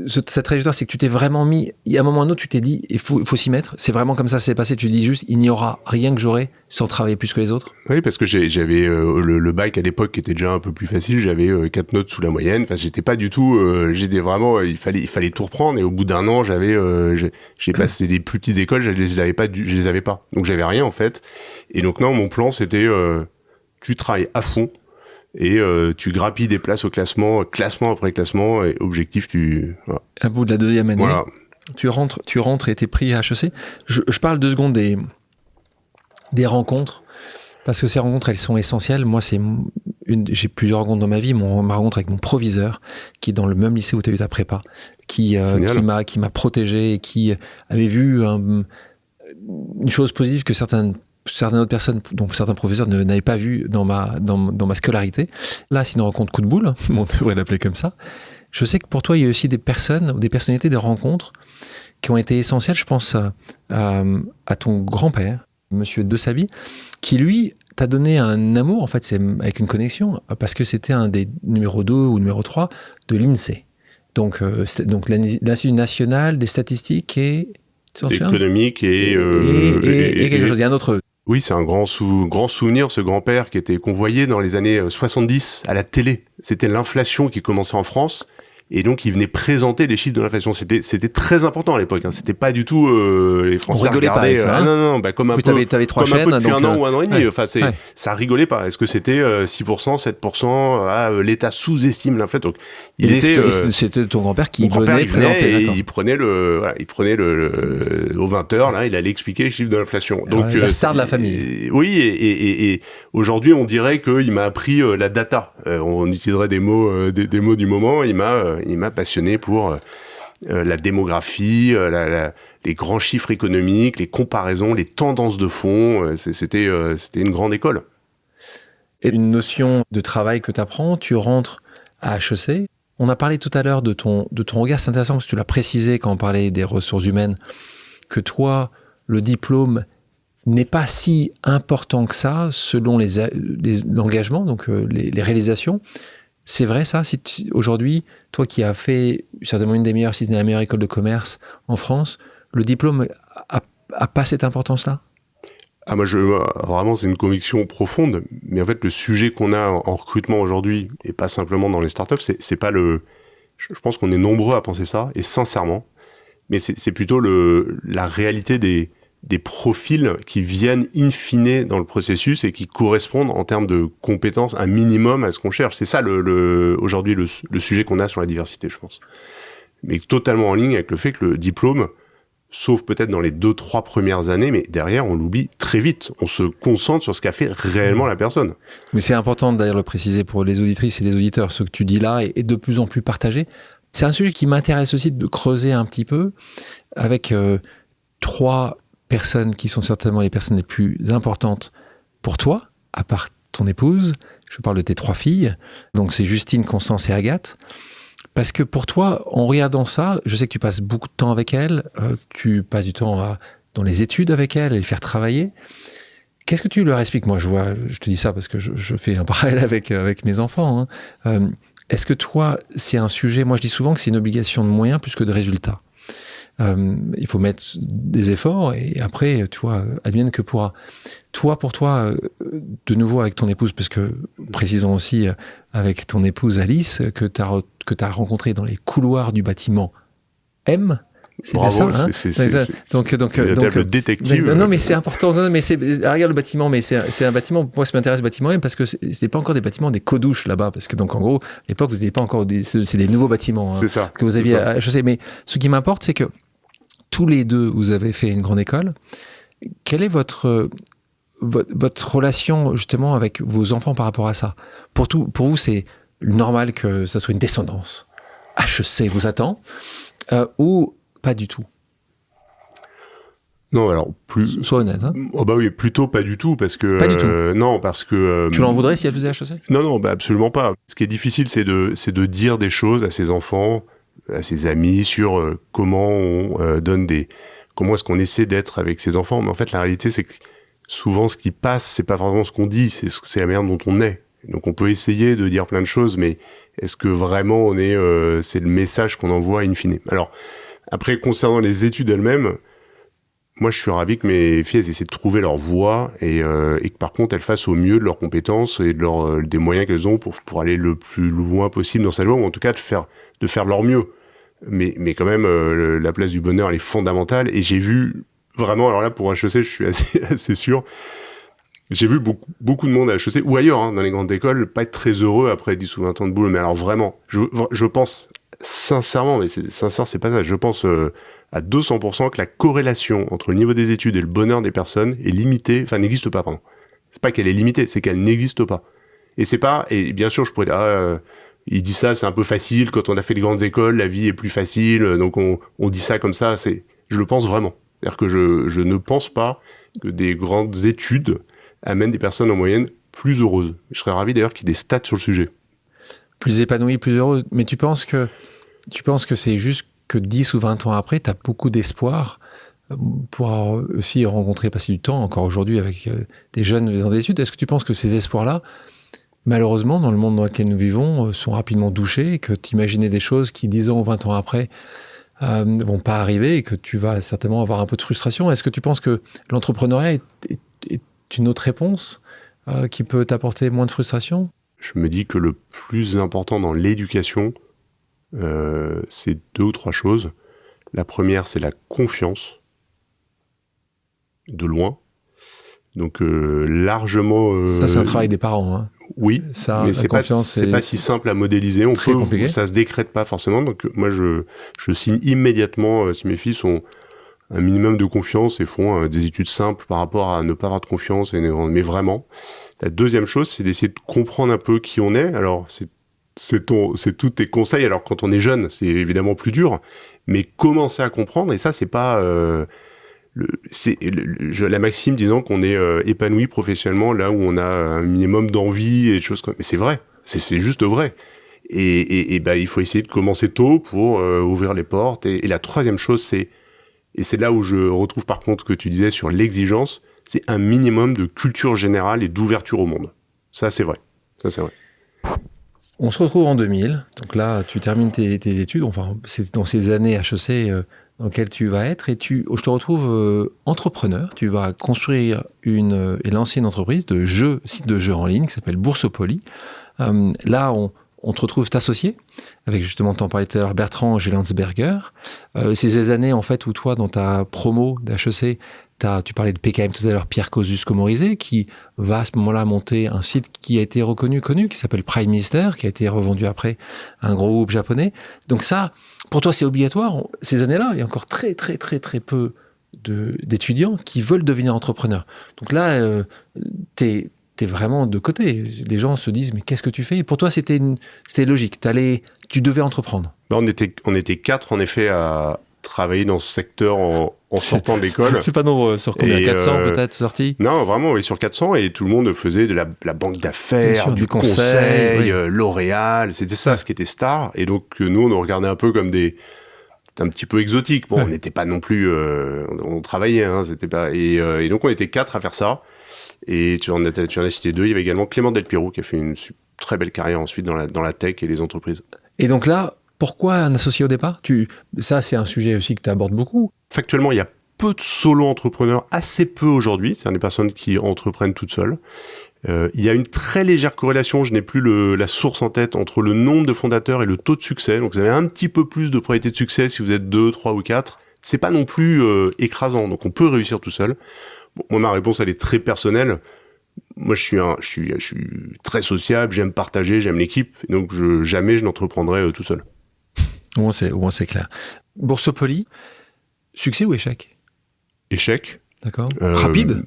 [SPEAKER 2] Cette trajectoire, c'est que tu t'es vraiment mis, il y a un moment ou un autre, tu t'es dit, il faut s'y mettre, c'est vraiment comme ça c'est passé, tu dis juste, il n'y aura rien que j'aurai sans travailler plus que les autres.
[SPEAKER 1] Oui, parce que j'avais le bac à l'époque qui était déjà un peu plus facile, j'avais 4 notes sous la moyenne, enfin j'étais pas du tout, il fallait tout reprendre, et au bout d'un an, j'ai passé les plus petites écoles, je les avais pas, donc j'avais rien en fait, et donc non, mon plan c'était, tu travailles à fond, et tu grappilles des places au classement après classement, et objectif, voilà.
[SPEAKER 2] À bout de la deuxième année,
[SPEAKER 1] voilà.
[SPEAKER 2] tu rentres et t'es pris à HEC. Je parle 2 secondes des rencontres, parce que ces rencontres, elles sont essentielles. Moi, j'ai plusieurs rencontres dans ma vie. Ma rencontre avec mon proviseur, qui est dans le même lycée où tu as eu ta prépa, qui m'a protégé, et qui avait vu une chose positive que certaines autres personnes, dont certains professeurs n'avaient pas vu dans ma scolarité. Là, c'est une rencontre coup de boule, on devrait l'appeler comme ça. Je sais que pour toi, il y a aussi des personnes, ou des personnalités, des rencontres qui ont été essentielles. Je pense à ton grand-père, Monsieur De Saby, qui lui t'a donné un amour, en fait, c'est avec une connexion, parce que c'était un des numéro 2 ou numéro 3 de l'INSEE. Donc l'Institut national des statistiques et...
[SPEAKER 1] économique et
[SPEAKER 2] quelque chose. Il y a un autre...
[SPEAKER 1] Oui, c'est un grand souvenir, ce grand-père qu'on voyait dans les années 70 à la télé. C'était l'inflation qui commençait en France. Et donc, il venait présenter les chiffres de l'inflation. C'était très important à l'époque. Hein. C'était pas du tout les Français regardaient.
[SPEAKER 2] Pas avec ça,
[SPEAKER 1] non, comme un peu.
[SPEAKER 2] T'avais trois chaînes,
[SPEAKER 1] un peu depuis
[SPEAKER 2] donc,
[SPEAKER 1] un an ou un an et demi.
[SPEAKER 2] Ouais,
[SPEAKER 1] enfin, ça rigolait pas. Est-ce que c'était 6%, 7% l'État sous-estime l'inflation. Donc,
[SPEAKER 2] c'était ton grand-père qui
[SPEAKER 1] venait
[SPEAKER 2] présenter.
[SPEAKER 1] Et il prenait aux 20h là, il allait expliquer les chiffres de l'inflation. Donc
[SPEAKER 2] la star de la famille.
[SPEAKER 1] Oui, et aujourd'hui, on dirait qu'il m'a appris la data. On utiliserait des mots du moment. Il m'a passionné pour la démographie, les grands chiffres économiques, les comparaisons, les tendances de fond. C'était une grande école.
[SPEAKER 2] Et une notion de travail que tu apprends, tu rentres à HEC. On a parlé tout à l'heure de ton regard, c'est intéressant parce que tu l'as précisé quand on parlait des ressources humaines, que toi, le diplôme n'est pas si important que ça selon l'engagement, donc les réalisations. C'est vrai ça, aujourd'hui, toi qui as fait certainement une des meilleures, si ce n'est la meilleure école de commerce en France, le diplôme a pas cette importance-là ?
[SPEAKER 1] Moi, vraiment, c'est une conviction profonde. Mais en fait, le sujet qu'on a en recrutement aujourd'hui, et pas simplement dans les startups, c'est pas le... Je pense qu'on est nombreux à penser ça, et sincèrement. Mais c'est plutôt la réalité des profils qui viennent in fine dans le processus et qui correspondent en termes de compétences un minimum à ce qu'on cherche. C'est ça aujourd'hui le sujet qu'on a sur la diversité, je pense. Mais totalement en ligne avec le fait que le diplôme, sauf peut-être dans les 2-3 premières années, mais derrière, on l'oublie très vite. On se concentre sur ce qu'a fait réellement la personne.
[SPEAKER 2] Mais c'est important d'ailleurs de le préciser pour les auditrices et les auditeurs. Ce que tu dis là est de plus en plus partagé. C'est un sujet qui m'intéresse aussi de creuser un petit peu avec 3 personnes qui sont certainement les personnes les plus importantes pour toi, à part ton épouse. Je parle de tes 3 filles. Donc c'est Justine, Constance et Agathe. Parce que pour toi, en regardant ça, je sais que tu passes beaucoup de temps avec elles, tu passes du temps dans les études avec elles, à les faire travailler. Qu'est-ce que tu leur expliques ? Moi, je te dis ça parce que je fais un parallèle avec mes enfants. Hein. Est-ce que toi, c'est un sujet... Moi, je dis souvent que c'est une obligation de moyens plus que de résultats. Il faut mettre des efforts et après, tu vois, advienne que pourra. Toi, pour toi, de nouveau avec ton épouse, parce que précisons aussi avec ton épouse Alice, que tu as rencontré dans les couloirs du bâtiment M. C'est
[SPEAKER 1] bravo,
[SPEAKER 2] bien ça, hein.
[SPEAKER 1] c'est
[SPEAKER 2] donc
[SPEAKER 1] le détective.
[SPEAKER 2] Non, mais c'est important. Non, mais regarde le bâtiment, mais c'est un bâtiment. Moi, ça m'intéresse le bâtiment M parce que c'est pas encore des bâtiments, des codouches là-bas, parce que donc en gros, à l'époque, vous n'aviez pas encore c'est des nouveaux bâtiments.
[SPEAKER 1] C'est ça.
[SPEAKER 2] Que vous aviez. Je sais, mais ce qui m'importe, c'est que tous les deux, vous avez fait une grande école. Quelle est votre relation justement avec vos enfants par rapport à ça ? Pour vous, c'est normal que ça soit une descendance. HEC vous attend ou pas du tout ?
[SPEAKER 1] Non, alors
[SPEAKER 2] Sois honnête. Hein.
[SPEAKER 1] Oh bah oui, plutôt pas du tout parce que.
[SPEAKER 2] Pas du tout.
[SPEAKER 1] Non, parce que.
[SPEAKER 2] Tu l'en voudrais si elle faisait HEC ?
[SPEAKER 1] Non, absolument pas. Ce qui est difficile, c'est de dire des choses à ses enfants, à ses amis sur comment on comment est-ce qu'on essaie d'être avec ses enfants. Mais en fait, la réalité, c'est que souvent, ce qui passe, c'est pas vraiment ce qu'on dit, c'est la manière dont on est. Donc, on peut essayer de dire plein de choses, mais est-ce que vraiment c'est le message qu'on envoie in fine ? Alors, après, concernant les études elles-mêmes, moi, je suis ravi que mes filles essaient de trouver leur voie et que par contre, elles fassent au mieux de leurs compétences et des moyens qu'elles ont pour aller le plus loin possible dans sa voie, ou en tout cas de faire leur mieux. Mais quand même, la place du bonheur, elle est fondamentale. Et j'ai vu vraiment, alors là, pour HEC, je suis assez sûr, j'ai vu beaucoup de monde à HEC, ou ailleurs, hein, dans les grandes écoles, pas être très heureux après 10 ou 20 ans de boulot. Mais alors vraiment, je pense sincèrement, mais sincère, c'est pas ça, je pense à 200% que la corrélation entre le niveau des études et le bonheur des personnes est limitée, enfin n'existe pas, pardon. C'est pas qu'elle est limitée, c'est qu'elle n'existe pas. Et bien sûr, je pourrais dire... il dit ça, c'est un peu facile, quand on a fait les grandes écoles, la vie est plus facile, donc on dit ça comme ça, je le pense vraiment. C'est-à-dire que je ne pense pas que des grandes études amènent des personnes en moyenne plus heureuses. Je serais ravi d'ailleurs qu'il y ait des stats sur le sujet. Plus
[SPEAKER 2] épanouies, plus heureuses, mais tu penses que c'est juste que 10 ou 20 ans après, tu as beaucoup d'espoir pour aussi rencontrer, passer du temps, encore aujourd'hui, avec des jeunes dans des études. Est-ce que tu penses que ces espoirs-là, malheureusement, dans le monde dans lequel nous vivons, sont rapidement douchés, et que tu imaginais des choses qui, 10 ans ou 20 ans après, ne vont pas arriver, et que tu vas certainement avoir un peu de frustration. Est-ce que tu penses que l'entrepreneuriat est une autre réponse qui peut t'apporter moins de frustration?
[SPEAKER 1] Je me dis que le plus important dans l'éducation, c'est 2 ou 3 choses. La première, c'est la confiance, de loin. Donc largement...
[SPEAKER 2] Ça, c'est un travail des parents. Hein.
[SPEAKER 1] Oui,
[SPEAKER 2] ça,
[SPEAKER 1] mais c'est pas si simple à modéliser. Ça se décrète pas forcément. Donc moi, je signe immédiatement si mes filles ont un minimum de confiance et font des études simples par rapport à ne pas avoir de confiance. Mais vraiment. La deuxième chose, c'est d'essayer de comprendre un peu qui on est. Alors, c'est tous tes conseils. Alors, quand on est jeune, c'est évidemment plus dur. Mais commencer à comprendre, et ça, c'est pas... la maxime disant qu'on est épanoui professionnellement là où on a un minimum d'envie et de choses comme... Mais c'est vrai, c'est juste vrai. Et il faut essayer de commencer tôt pour ouvrir les portes. Et la troisième chose, et c'est là où je retrouve par contre ce que tu disais sur l'exigence, c'est un minimum de culture générale et d'ouverture au monde. Ça, c'est vrai.
[SPEAKER 2] On se retrouve en 2000. Donc là, tu termines tes études. Enfin, c'est dans ces années HEC dans lesquelles tu vas être. Et je te retrouve entrepreneur. Tu vas construire et lancer une entreprise site de jeux en ligne qui s'appelle Boursopoly. Là, on te retrouve t'associer avec, justement, t'en parlais tout à l'heure, Bertrand Gellensberger. Ces années, en fait, où toi, dans ta promo d'HEC, tu parlais de PKM tout à l'heure, Pierre Kozus-Comorizet, qui va à ce moment-là monter un site qui a été connu, qui s'appelle Prime Minister, qui a été revendu après à un gros groupe japonais. Donc ça, pour toi, c'est obligatoire. Ces années-là, il y a encore très, très, très, très peu d'étudiants qui veulent devenir entrepreneurs. Donc là, t'es vraiment de côté. Les gens se disent, mais qu'est-ce que tu fais? Et pour toi, c'était logique. Tu devais entreprendre.
[SPEAKER 1] On était 4, en effet, à travailler dans ce secteur en sortant de l'école.
[SPEAKER 2] C'est pas nombreux, sur combien? 400 peut-être sortis?
[SPEAKER 1] Non, vraiment, oui, sur 400, et tout le monde faisait de la banque d'affaires, du conseil, oui. L'Oréal, c'était ça, ce qui était star. Et donc, nous, on nous regardait un peu comme c'était un petit peu exotique. Bon, on n'était pas non plus... on travaillait, hein, c'était pas... Et donc, on était 4 à faire ça. Et tu en as cité 2. Il y avait également Clément Del Piero, qui a fait une très belle carrière ensuite dans la tech et les entreprises.
[SPEAKER 2] Et donc là, pourquoi un associé au départ? Ça, c'est un sujet aussi que tu abordes beaucoup.
[SPEAKER 1] Factuellement, il y a peu de solo-entrepreneurs, assez peu aujourd'hui. C'est des personnes qui entreprennent toutes seules. Il y a une très légère corrélation, je n'ai plus la source en tête, entre le nombre de fondateurs et le taux de succès. Donc vous avez un petit peu plus de probabilité de succès si vous êtes 2, 3 ou 4. C'est pas non plus écrasant, donc on peut réussir tout seul. Bon, moi, ma réponse, elle est très personnelle. Moi, je suis très sociable, j'aime partager, j'aime l'équipe. Donc jamais je n'entreprendrai tout seul.
[SPEAKER 2] Au moins, c'est clair. Boursopoly, succès ou échec?
[SPEAKER 1] Échec.
[SPEAKER 2] D'accord. Rapide?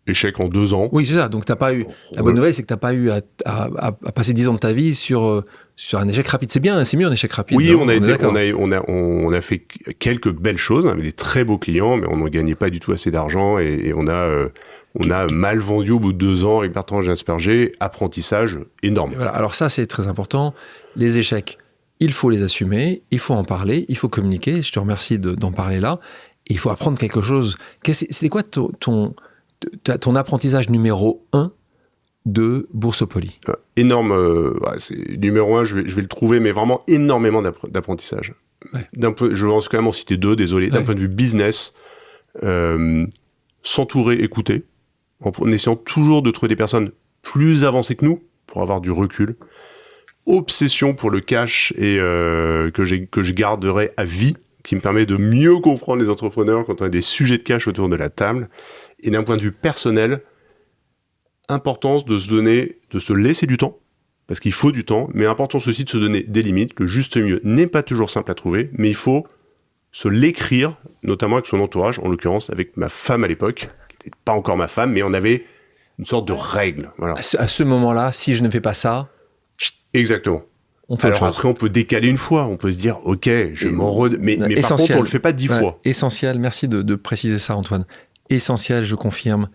[SPEAKER 1] Échec en 2 ans.
[SPEAKER 2] Oui, c'est ça. Donc, t'as pas eu... La bonne nouvelle, c'est que t'as pas eu à passer 10 ans de ta vie sur un échec rapide. C'est bien, c'est mieux un échec rapide.
[SPEAKER 1] Oui, on a fait quelques belles choses, avec des très beaux clients, mais on ne gagnait pas du tout assez d'argent, et on a mal vendu au bout de 2 ans avec Bertrand Gellensberger. Apprentissage énorme.
[SPEAKER 2] Voilà. Alors ça, c'est très important. Les échecs, il faut les assumer, il faut en parler, il faut communiquer. Je te remercie d'en parler là. Et il faut apprendre quelque chose. C'était quoi ton apprentissage numéro 1 de Boursopoly?
[SPEAKER 1] Énorme. C'est numéro 1, je vais le trouver, mais vraiment énormément d'apprentissage. Ouais. Je vais quand même en citer 2, désolé. D'un point de vue business, s'entourer, écouter, en essayant toujours de trouver des personnes plus avancées que nous, pour avoir du recul. Obsession pour le cash, et que je garderai à vie, qui me permet de mieux comprendre les entrepreneurs quand on a des sujets de cash autour de la table. Et d'un point de vue personnel, importance de se laisser du temps, parce qu'il faut du temps, mais importance aussi de se donner des limites. Le juste milieu n'est pas toujours simple à trouver, mais il faut se l'écrire, notamment avec son entourage, en l'occurrence avec ma femme à l'époque, qui n'était pas encore ma femme, mais on avait une sorte de règle. Voilà.
[SPEAKER 2] À ce moment-là, si je ne fais pas ça...
[SPEAKER 1] Exactement. Alors après, on peut décaler une fois, on peut se dire, ok, mais par contre, on le fait pas 10 fois.
[SPEAKER 2] Essentiel, merci de préciser ça, Antoine. Essentiel, je confirme.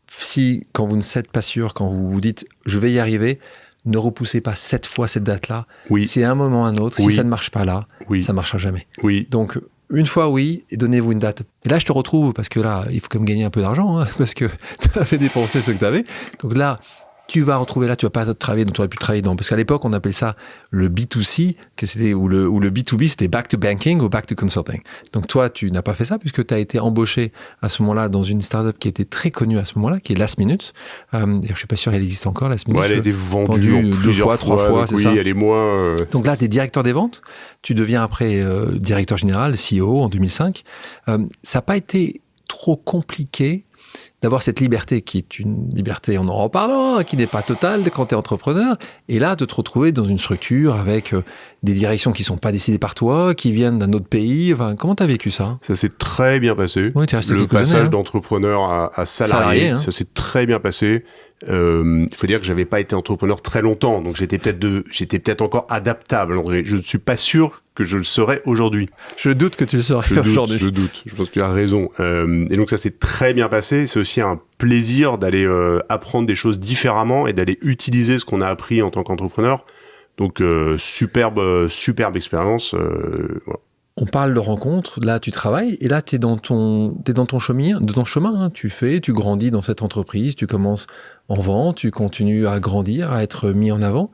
[SPEAKER 2] Si, quand vous ne êtes pas sûr, quand vous vous dites, je vais y arriver, ne repoussez pas 7 fois cette date-là. Oui. C'est un moment ou un autre. Oui. Si ça ne marche pas là, ça ne marchera jamais.
[SPEAKER 1] Oui.
[SPEAKER 2] Donc, une fois, oui, et donnez-vous une date. Et là, je te retrouve, parce que là, il faut quand même gagner un peu d'argent, hein, parce que tu avais dépensé ce que tu avais. Donc là, tu vas retrouver là, tu vas pas travailler, donc tu aurais pu travailler dans, parce qu'à l'époque, on appelait ça le B2C, ou le B2B, c'était back to banking ou back to consulting. Donc toi, tu n'as pas fait ça puisque tu as été embauché à ce moment-là dans une startup qui était très connue à ce moment-là, qui est Last Minute. Je suis pas sûr qu'elle existe encore, Last Minute.
[SPEAKER 1] Ouais, elle a été vendue en plusieurs fois,
[SPEAKER 2] 3 fois, c'est
[SPEAKER 1] oui,
[SPEAKER 2] ça.
[SPEAKER 1] elle est moins...
[SPEAKER 2] Donc là, tu es directeur des ventes, tu deviens après directeur général, CEO en 2005. Ça n'a pas été trop compliqué d'avoir cette liberté qui est une liberté, on en reparlera, qui n'est pas totale quand tu es entrepreneur, et là de te retrouver dans une structure avec des directions qui ne sont pas décidées par toi, qui viennent d'un autre pays. Enfin, comment tu as vécu ça ?
[SPEAKER 1] Ça s'est très bien passé.
[SPEAKER 2] Oui, tu es resté
[SPEAKER 1] le
[SPEAKER 2] quelques
[SPEAKER 1] passage
[SPEAKER 2] années,
[SPEAKER 1] d'entrepreneur à salarié,
[SPEAKER 2] hein.
[SPEAKER 1] Ça s'est très bien passé. Il faut dire que j'avais pas été entrepreneur très longtemps, donc j'étais peut-être encore adaptable. Donc, je ne suis pas sûr que je le serais aujourd'hui.
[SPEAKER 2] Je doute que tu le serais aujourd'hui.
[SPEAKER 1] Je doute. Je pense que tu as raison. Et donc ça s'est très bien passé. C'est aussi un plaisir d'aller apprendre des choses différemment et d'aller utiliser ce qu'on a appris en tant qu'entrepreneur. Donc superbe expérience. Voilà.
[SPEAKER 2] On parle de rencontres, là tu travailles, et là tu es dans ton chemin, hein. Tu grandis dans cette entreprise, tu commences en vente, tu continues à grandir, à être mis en avant,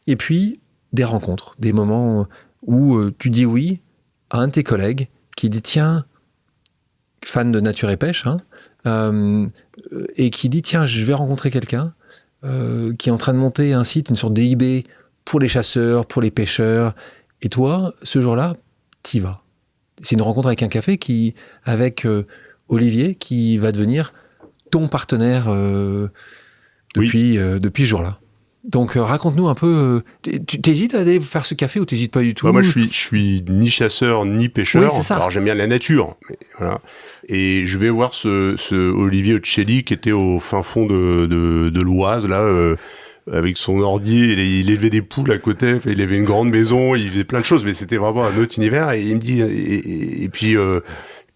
[SPEAKER 2] et puis des rencontres, des moments où tu dis oui à un de tes collègues qui dit tiens, fan de nature et pêche, hein, et qui dit tiens, je vais rencontrer quelqu'un qui est en train de monter un site, une sorte de eBay pour les chasseurs, pour les pêcheurs, et toi, ce jour-là, t'y vas. C'est une rencontre avec un café avec Olivier qui va devenir ton partenaire depuis ce jour-là. Donc raconte-nous un peu. Tu t'hésites à aller faire ce café ou t'hésites pas du tout ?
[SPEAKER 1] Moi, je suis ni chasseur ni pêcheur.
[SPEAKER 2] Oui, c'est ça.
[SPEAKER 1] Alors j'aime bien la nature, mais voilà. Et je vais voir ce Olivier Ocelli qui était au fin fond de l'Oise là. Avec son ordi, il élevait des poules à côté, il avait une grande maison, il faisait plein de choses, mais c'était vraiment un autre univers. Et il me dit, et puis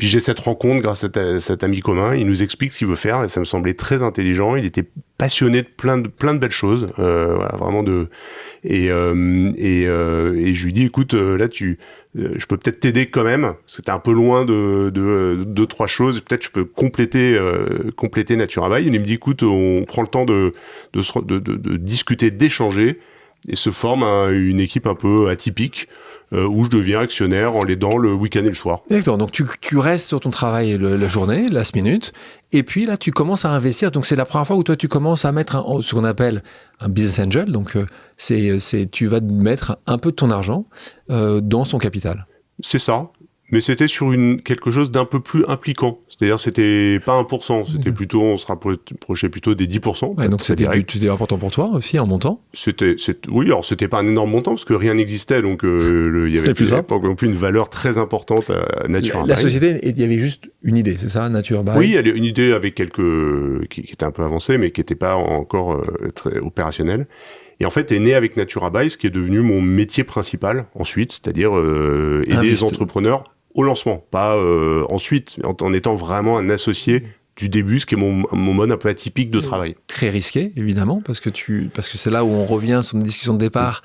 [SPEAKER 1] j'ai cette rencontre grâce à cet ami commun. Il nous explique ce qu'il veut faire et ça me semblait très intelligent. Il était passionné de plein de belles choses, voilà, vraiment et je lui dis, écoute, là je peux peut-être t'aider quand même. C'était un peu loin de 2-3 choses. Peut-être je peux compléter Naturaby. Il me dit, écoute, on prend le temps de discuter, d'échanger, et se forme une équipe un peu atypique où je deviens actionnaire en l'aidant le week-end et le soir.
[SPEAKER 2] D'accord, donc tu restes sur ton travail la journée, last minute, et puis là tu commences à investir. Donc c'est la première fois où toi tu commences à mettre ce qu'on appelle un business angel. Donc tu vas mettre un peu de ton argent dans son capital.
[SPEAKER 1] C'est ça. Mais c'était sur quelque chose d'un peu plus impliquant. C'est-à-dire, c'était pas 1%, c'était plutôt, on se rapprochait plutôt des 10%.
[SPEAKER 2] Ouais, donc c'était important pour toi aussi, en montant.
[SPEAKER 1] Oui, alors c'était pas un énorme montant, parce que rien n'existait, donc il y avait pas non plus une valeur très importante à Naturaby.
[SPEAKER 2] La société, il y avait juste une idée, c'est ça, Naturaby?
[SPEAKER 1] Oui, il y avait une idée avec qui était un peu avancée, mais qui n'était pas encore très opérationnelle. Et en fait, est né avec Naturaby, ce qui est devenu mon métier principal ensuite, c'est-à-dire aider les entrepreneurs au lancement, pas ensuite, en étant vraiment un associé du début, ce qui est mon mode un peu atypique de travail. Très
[SPEAKER 2] risqué, évidemment, parce que c'est là où on revient sur une discussion de départ.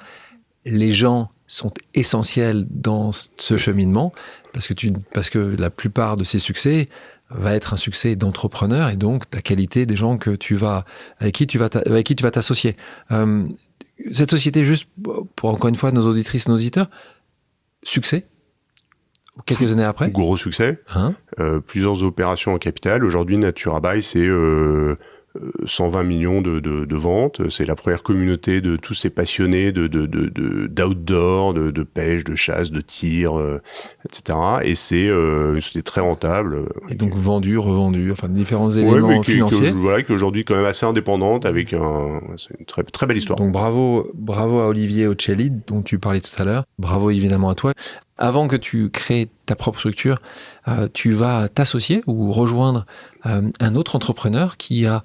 [SPEAKER 2] Les gens sont essentiels dans ce cheminement, parce que la plupart de ces succès va être un succès d'entrepreneur, et donc ta qualité des gens avec qui tu vas t'associer. Cette société, juste pour encore une fois nos auditrices, nos auditeurs, succès quelques années après.
[SPEAKER 1] Gros succès. Plusieurs opérations en capital. Aujourd'hui, Naturaby, c'est 120 millions de ventes. C'est la première communauté de tous ces passionnés d'outdoor, de pêche, de chasse, de tir, etc. Et c'était très rentable.
[SPEAKER 2] Et donc vendu, revendu, enfin différents éléments financiers.
[SPEAKER 1] Qui est aujourd'hui quand même assez indépendante, avec c'est une très, très belle histoire.
[SPEAKER 2] Donc bravo à Olivier Ocelli, dont tu parlais tout à l'heure. Bravo évidemment à toi. Avant que tu crées ta propre structure, tu vas t'associer ou rejoindre un autre entrepreneur qui a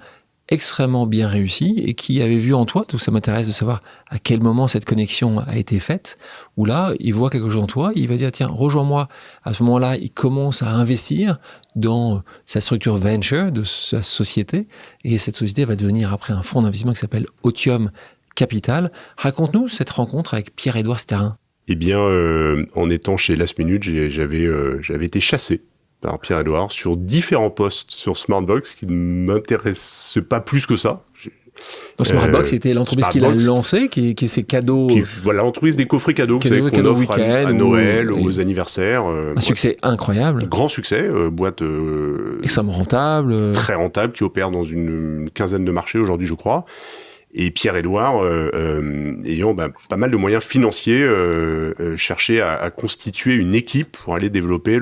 [SPEAKER 2] extrêmement bien réussi et qui avait vu en toi, donc ça m'intéresse de savoir à quel moment cette connexion a été faite, où là, il voit quelque chose en toi, il va dire, tiens, rejoins-moi. À ce moment-là, il commence à investir dans sa structure venture de sa société, et cette société va devenir après un fonds d'investissement qui s'appelle Otium Capital. Raconte-nous cette rencontre avec Pierre-Édouard Sterin.
[SPEAKER 1] Eh bien, en étant chez Last Minute, j'avais été chassé par Pierre-Édouard sur différents postes sur Smartbox qui ne m'intéressaient pas plus que ça.
[SPEAKER 2] Donc Smartbox, c'était l'entreprise qui l'a
[SPEAKER 1] Smartbox,
[SPEAKER 2] lancé, qui ses cadeaux...
[SPEAKER 1] voilà, l'entreprise des coffrets cadeaux, vous savez, qu'on
[SPEAKER 2] cadeaux
[SPEAKER 1] offre à Noël, aux anniversaires.
[SPEAKER 2] Un succès incroyable.
[SPEAKER 1] Grand succès, boîte
[SPEAKER 2] extrêmement rentable.
[SPEAKER 1] Très rentable, qui opère dans une quinzaine de marchés aujourd'hui, je crois. Et Pierre-Édouard, ayant pas mal de moyens financiers, cherchait à constituer une équipe pour aller développer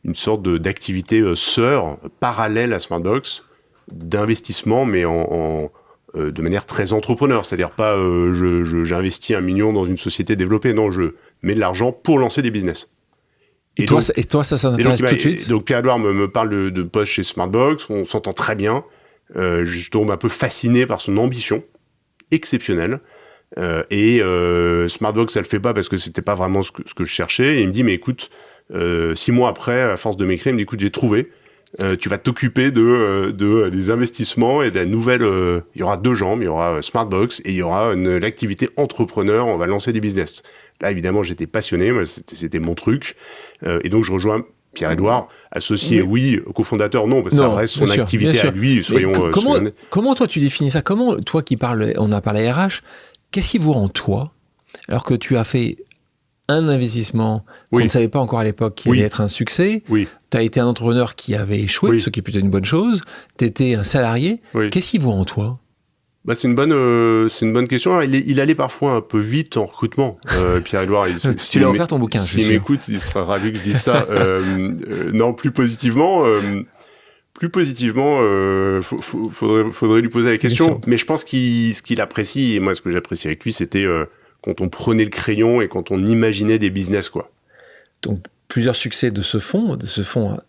[SPEAKER 1] une sorte d'activité sœur, parallèle à Smartbox, d'investissement, mais de manière très entrepreneur. C'est-à-dire pas j'investis 1 million dans une société développée, non, je mets de l'argent pour lancer des business.
[SPEAKER 2] Et toi, ça t'intéresse tout de suite?
[SPEAKER 1] Donc Pierre-Édouard me parle de poste chez Smartbox, on s'entend très bien. Je tombe un peu fasciné par son ambition exceptionnelle. Smartbox, ça le fait pas parce que c'était pas vraiment ce que je cherchais. Et il me dit, mais écoute, 6 mois après, à force de m'écrire, il me dit, écoute, j'ai trouvé. Tu vas t'occuper de des investissements et de la nouvelle... il y aura 2 jambes, il y aura Smartbox et il y aura l'activité entrepreneur, on va lancer des business. Là, évidemment, j'étais passionné, c'était mon truc. Et donc, je rejoins Pierre-Édouard, associé, oui, cofondateur, non, parce que ça reste son activité à lui, soyons
[SPEAKER 2] comment toi, tu définis ça? Comment, toi qui parles, on a parlé RH, qu'est-ce qui vous rend toi, alors que tu as fait un investissement qu'on ne savait pas encore à l'époque qui allait être un succès. Tu as été un entrepreneur qui avait échoué, ce qui est plutôt une bonne chose. Tu étais un salarié. Qu'est-ce qui vous rend toi?
[SPEAKER 1] C'est une bonne question. Alors, il allait parfois un peu vite en recrutement, Pierre-Édouard.
[SPEAKER 2] Tu lui as offert ton bouquin.
[SPEAKER 1] S'il m'écoute, il sera ravi que je dise ça. Non, plus positivement, faudrait lui poser la question. Mais je pense ce qu'il apprécie, et moi ce que j'apprécie avec lui, c'était quand on prenait le crayon et quand on imaginait des business, quoi.
[SPEAKER 2] Donc, plusieurs succès de ce fonds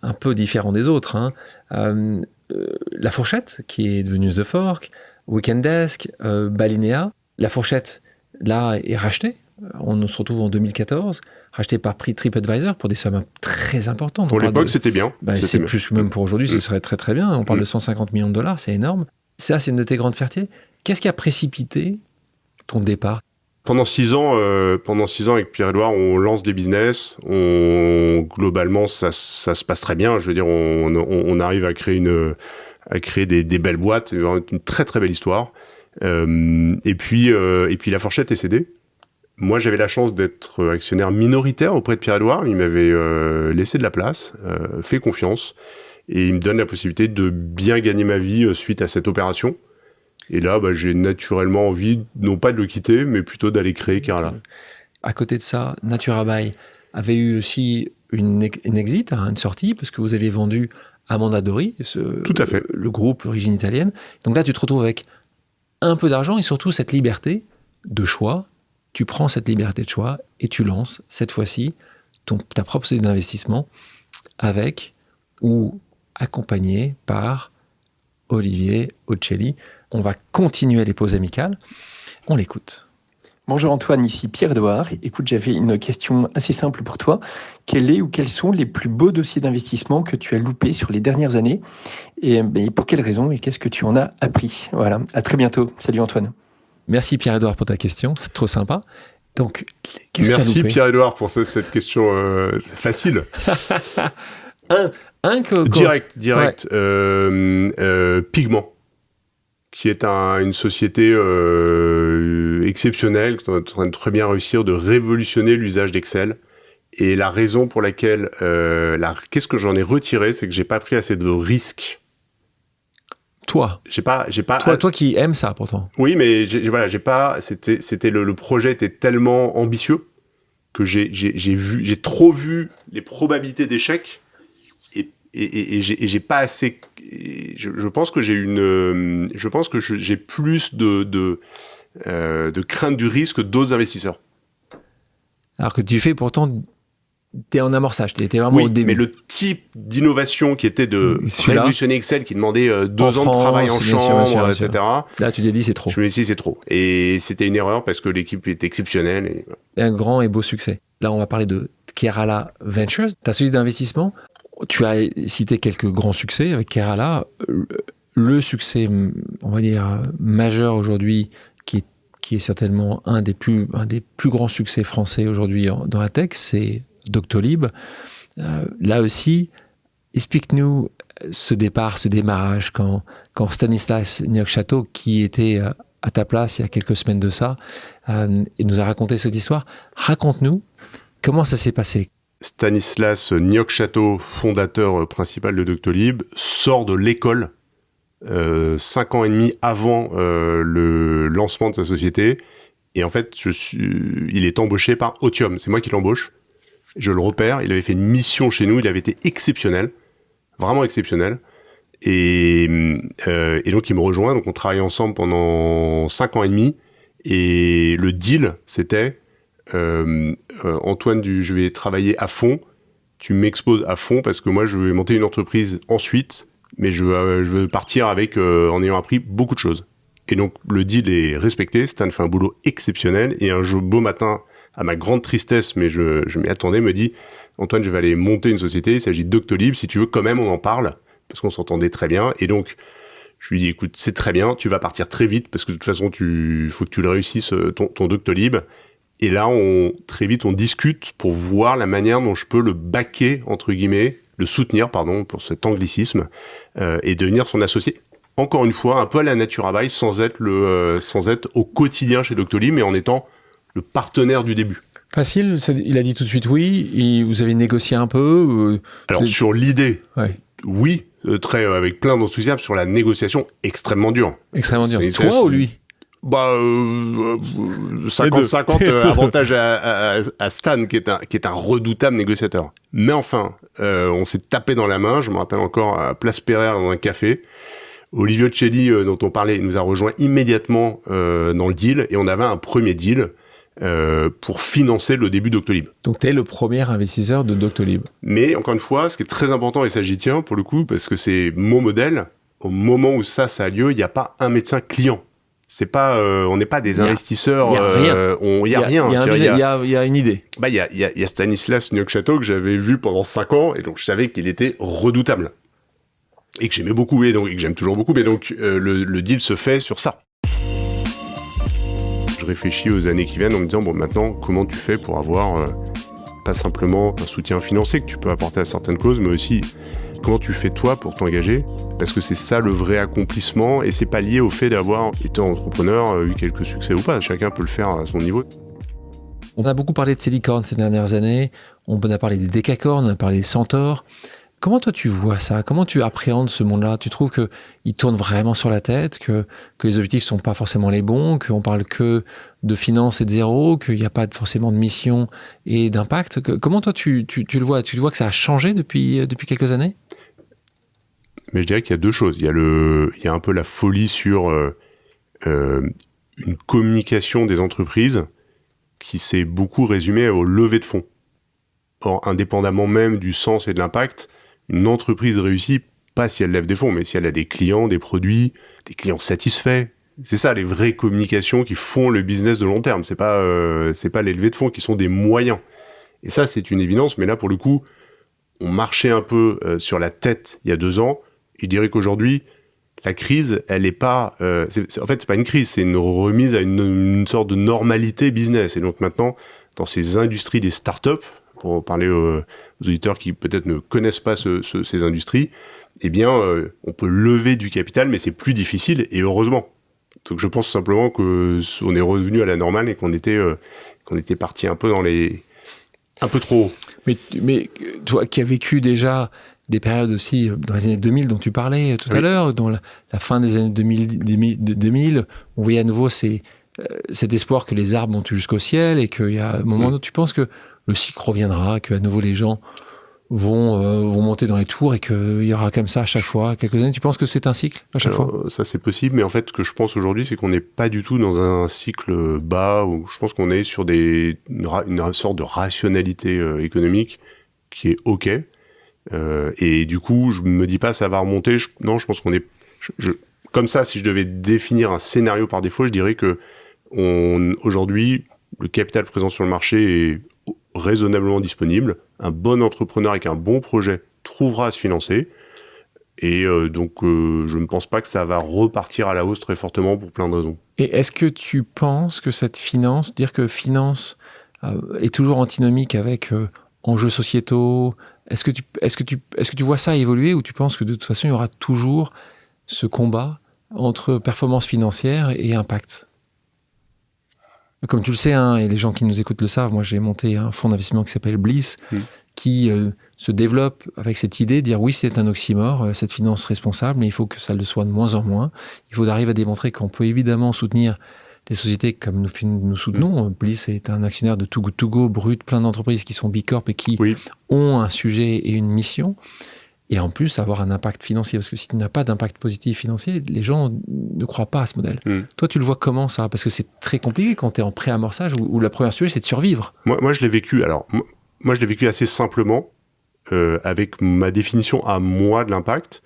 [SPEAKER 2] un peu différents des autres. La Fourchette, qui est devenue The Fork, Weekend Desk, Balinea. La Fourchette, là, est rachetée. On se retrouve en 2014, racheté par TripAdvisor pour des sommes très importantes.
[SPEAKER 1] Pour l'époque, c'était bien.
[SPEAKER 2] C'est plus que même pour aujourd'hui, ce serait très très bien. On parle de 150 millions de dollars, c'est énorme. Ça, c'est une de tes grandes fiertés. Qu'est-ce qui a précipité ton départ?
[SPEAKER 1] Pendant 6 ans avec Pierre-Édouard, on lance des business. Globalement, ça se passe très bien. Je veux dire, on arrive à créer des belles boîtes, une très très belle histoire. Et puis la Fourchette est cédée. Moi, j'avais la chance d'être actionnaire minoritaire auprès de Pierre-Édouard. Il m'avait laissé de la place, fait confiance, et il me donne la possibilité de bien gagner ma vie suite à cette opération. Et là, j'ai naturellement envie, non pas de le quitter, mais plutôt d'aller créer Kerala.
[SPEAKER 2] À côté de ça, Naturabuy avait eu aussi une exit, une sortie, parce que vous aviez vendu à Mondadori,
[SPEAKER 1] tout à fait.
[SPEAKER 2] Le groupe d'origine italienne. Donc là, tu te retrouves avec un peu d'argent et surtout cette liberté de choix. Tu prends cette liberté de choix et tu lances, cette fois-ci, ta propre société d'investissement avec ou accompagné par Olivier Ocelli. On va continuer les pauses amicales. On l'écoute.
[SPEAKER 4] Bonjour Antoine, ici Pierre-Édouard. Écoute, j'avais une question assez simple pour toi. Quel est ou quels sont les plus beaux dossiers d'investissement que tu as loupés sur les dernières années? Et pour quelles raisons et qu'est-ce que tu en as appris? Voilà, à très bientôt. Salut Antoine.
[SPEAKER 2] Merci Pierre-Édouard pour ta question, c'est trop sympa. Donc, qu'est-ce que tu as loupé?
[SPEAKER 1] Merci Pierre-Édouard pour cette question facile. Direct. Ouais. Pigment, qui est une société exceptionnelle, qui est en train de très bien réussir de révolutionner l'usage d'Excel. Et la raison pour laquelle, qu'est-ce que j'en ai retiré, c'est que j'ai pas pris assez de risques.
[SPEAKER 2] Toi, toi qui aimes ça pourtant.
[SPEAKER 1] Oui, mais j'ai pas. C'était le projet était tellement ambitieux que j'ai trop vu les probabilités d'échec et j'ai pas assez. Je pense que j'ai plus de crainte du risque que d'autres investisseurs.
[SPEAKER 2] Alors que tu fais pourtant. T'es en amorçage, t'es vraiment au début.
[SPEAKER 1] Mais le type d'innovation qui était de révolutionner Excel, qui demandait 2 ans de travail en chambre, etc.
[SPEAKER 2] Là, tu t'es dit, c'est trop.
[SPEAKER 1] Je me suis dit, c'est trop. Et c'était une erreur parce que l'équipe est exceptionnelle.
[SPEAKER 2] Et un grand et beau succès. Là, on va parler de Kerala Ventures, ta société d'investissement. Tu as cité quelques grands succès avec Kerala. Le succès, on va dire, majeur aujourd'hui, qui est certainement un des plus grands succès français aujourd'hui dans la tech, c'est Doctolib. Là aussi, explique-nous ce démarrage, quand Stanislas Niocchateau, qui était à ta place il y a quelques semaines de ça, il nous a raconté cette histoire. Raconte-nous comment ça s'est passé.
[SPEAKER 1] Stanislas Niocchateau, fondateur principal de Doctolib, sort de l'école 5 ans et demi avant le lancement de sa société. Et en fait, il est embauché par Otium. C'est moi qui l'embauche. Je le repère. Il avait fait une mission chez nous. Il avait été exceptionnel. Vraiment exceptionnel. Et donc, il me rejoint. Donc, on travaille ensemble pendant 5 ans et demi. Et le deal, c'était Antoine, je vais travailler à fond. Tu m'exposes à fond parce que moi, je vais monter une entreprise ensuite. Mais je veux partir avec en ayant appris beaucoup de choses. Et donc, le deal est respecté. Stan fait un boulot exceptionnel. Et un beau matin, à ma grande tristesse, mais je m'y attendais, me dit « Antoine, je vais aller monter une société. Il s'agit de Doctolib. Si tu veux, quand même, on en parle. » Parce qu'on s'entendait très bien. Et donc, je lui dis « Écoute, c'est très bien. Tu vas partir très vite parce que de toute façon, faut que tu le réussisses, ton Doctolib. » Et là, très vite, on discute pour voir la manière dont je peux le backer, entre guillemets, le soutenir, pardon, pour cet anglicisme, et devenir son associé. Encore une fois, un peu à la Naturabaye, sans être au quotidien chez Doctolib, mais en étant le partenaire du début.
[SPEAKER 2] Facile, il a dit tout de suite oui, et vous avez négocié un peu
[SPEAKER 1] Alors, sur l'idée,
[SPEAKER 2] ouais.
[SPEAKER 1] Oui, avec plein d'enthousiasme. Sur la négociation, extrêmement dur.
[SPEAKER 2] Extrêmement dur. Toi ou lui ?
[SPEAKER 1] 50-50 avantage à Stan, qui est un redoutable négociateur. Mais enfin, on s'est tapé dans la main, je me rappelle encore, à Place Pereire, dans un café. Olivier Uccelli, dont on parlait, il nous a rejoint immédiatement dans le deal, et on avait un premier deal pour financer le début d'Octolib.
[SPEAKER 2] Donc tu es le premier investisseur de Doctolib.
[SPEAKER 1] Mais encore une fois, ce qui est très important, et ça j'y tiens pour le coup, parce que c'est mon modèle, au moment où ça a lieu, il n'y a pas un médecin client. C'est pas, on n'est pas des investisseurs.
[SPEAKER 2] Il y a rien.
[SPEAKER 1] Il y a rien.
[SPEAKER 2] Il y a une idée.
[SPEAKER 1] Il y a Stanislas Niocchateau que j'avais vu pendant 5 ans, et donc je savais qu'il était redoutable et que j'aimais beaucoup, et que j'aime toujours beaucoup. Mais donc le deal se fait sur ça. Je réfléchis aux années qui viennent en me disant maintenant comment tu fais pour avoir pas simplement un soutien financier que tu peux apporter à certaines causes, mais aussi comment tu fais toi pour t'engager, parce que c'est ça le vrai accomplissement, et c'est pas lié au fait d'avoir été entrepreneur, eu quelques succès ou pas. Chacun peut le faire à son niveau.
[SPEAKER 2] On a beaucoup parlé de ces licornes ces dernières années, on a parlé des décacornes, on a parlé des centaures. Comment toi tu vois ça ? Comment tu appréhendes ce monde-là ? Tu trouves qu'il tourne vraiment sur la tête, que les objectifs sont pas forcément les bons, qu'on parle que de finance et de zéro, qu'il n'y a pas forcément de mission et d'impact ? Comment toi tu le vois ? Tu vois que ça a changé depuis quelques années ?
[SPEAKER 1] Mais je dirais qu'il y a deux choses. Il y a un peu la folie sur une communication des entreprises qui s'est beaucoup résumée aux levées de fonds. Or, indépendamment même du sens et de l'impact, une entreprise réussit pas si elle lève des fonds, mais si elle a des clients, des produits, des clients satisfaits. C'est ça, les vraies communications qui font le business de long terme. C'est pas les levées de fonds qui sont des moyens. Et ça, c'est une évidence. Mais là, pour le coup, on marchait un peu sur la tête il y a 2 ans. Je dirais qu'aujourd'hui, la crise, elle est pas... en fait, c'est pas une crise, c'est une remise à une sorte de normalité business. Et donc maintenant, dans ces industries des startups, pour parler aux auditeurs qui peut-être ne connaissent pas ces industries, eh bien, on peut lever du capital, mais c'est plus difficile, et heureusement. Donc je pense simplement qu'on est revenu à la normale et qu'on était parti un peu un peu trop haut.
[SPEAKER 2] Mais toi qui as vécu déjà des périodes aussi dans les années 2000 dont tu parlais tout à l'heure, dans la fin des années 2000, on voyait à nouveau cet espoir que les arbres montent jusqu'au ciel, et qu'il y a un moment où tu penses que le cycle reviendra, qu'à nouveau les gens vont monter dans les tours, et qu'il y aura comme ça à chaque fois, quelques années. Tu penses que c'est un cycle à chaque fois ?
[SPEAKER 1] Ça c'est possible, mais en fait ce que je pense aujourd'hui, c'est qu'on n'est pas du tout dans un cycle bas, où je pense qu'on est sur une sorte de rationalité économique qui est OK. Et du coup, je me dis pas ça va remonter. Je pense qu'on est... comme ça, si je devais définir un scénario par défaut, je dirais que aujourd'hui, le capital présent sur le marché est raisonnablement disponible. Un bon entrepreneur avec un bon projet trouvera à se financer. Et donc, je ne pense pas que ça va repartir à la hausse très fortement pour plein de raisons.
[SPEAKER 2] Et est-ce que tu penses que cette finance, dire que finance est toujours antinomique avec enjeux sociétaux, Est-ce que tu vois ça évoluer ou tu penses que de toute façon, il y aura toujours ce combat entre performance financière et impact? Comme tu le sais, et les gens qui nous écoutent le savent, moi j'ai monté un fonds d'investissement qui s'appelle Bliss, qui se développe avec cette idée de dire oui, c'est un oxymore, cette finance responsable, mais il faut que ça le soit de moins en moins. Il faut arriver à démontrer qu'on peut évidemment soutenir des sociétés comme nous soutenons. Bliss est un actionnaire de Too Good To Go, Brut, plein d'entreprises qui sont Bicorp et qui ont un sujet et une mission. Et en plus, avoir un impact financier. Parce que si tu n'as pas d'impact positif financier, les gens ne croient pas à ce modèle. Toi, tu le vois comment, ça? Parce que c'est très compliqué quand tu es en pré-amorçage où la première sujet, c'est de survivre.
[SPEAKER 1] Moi, je l'ai vécu. Alors, moi, je l'ai vécu assez simplement, avec ma définition à moi de l'impact,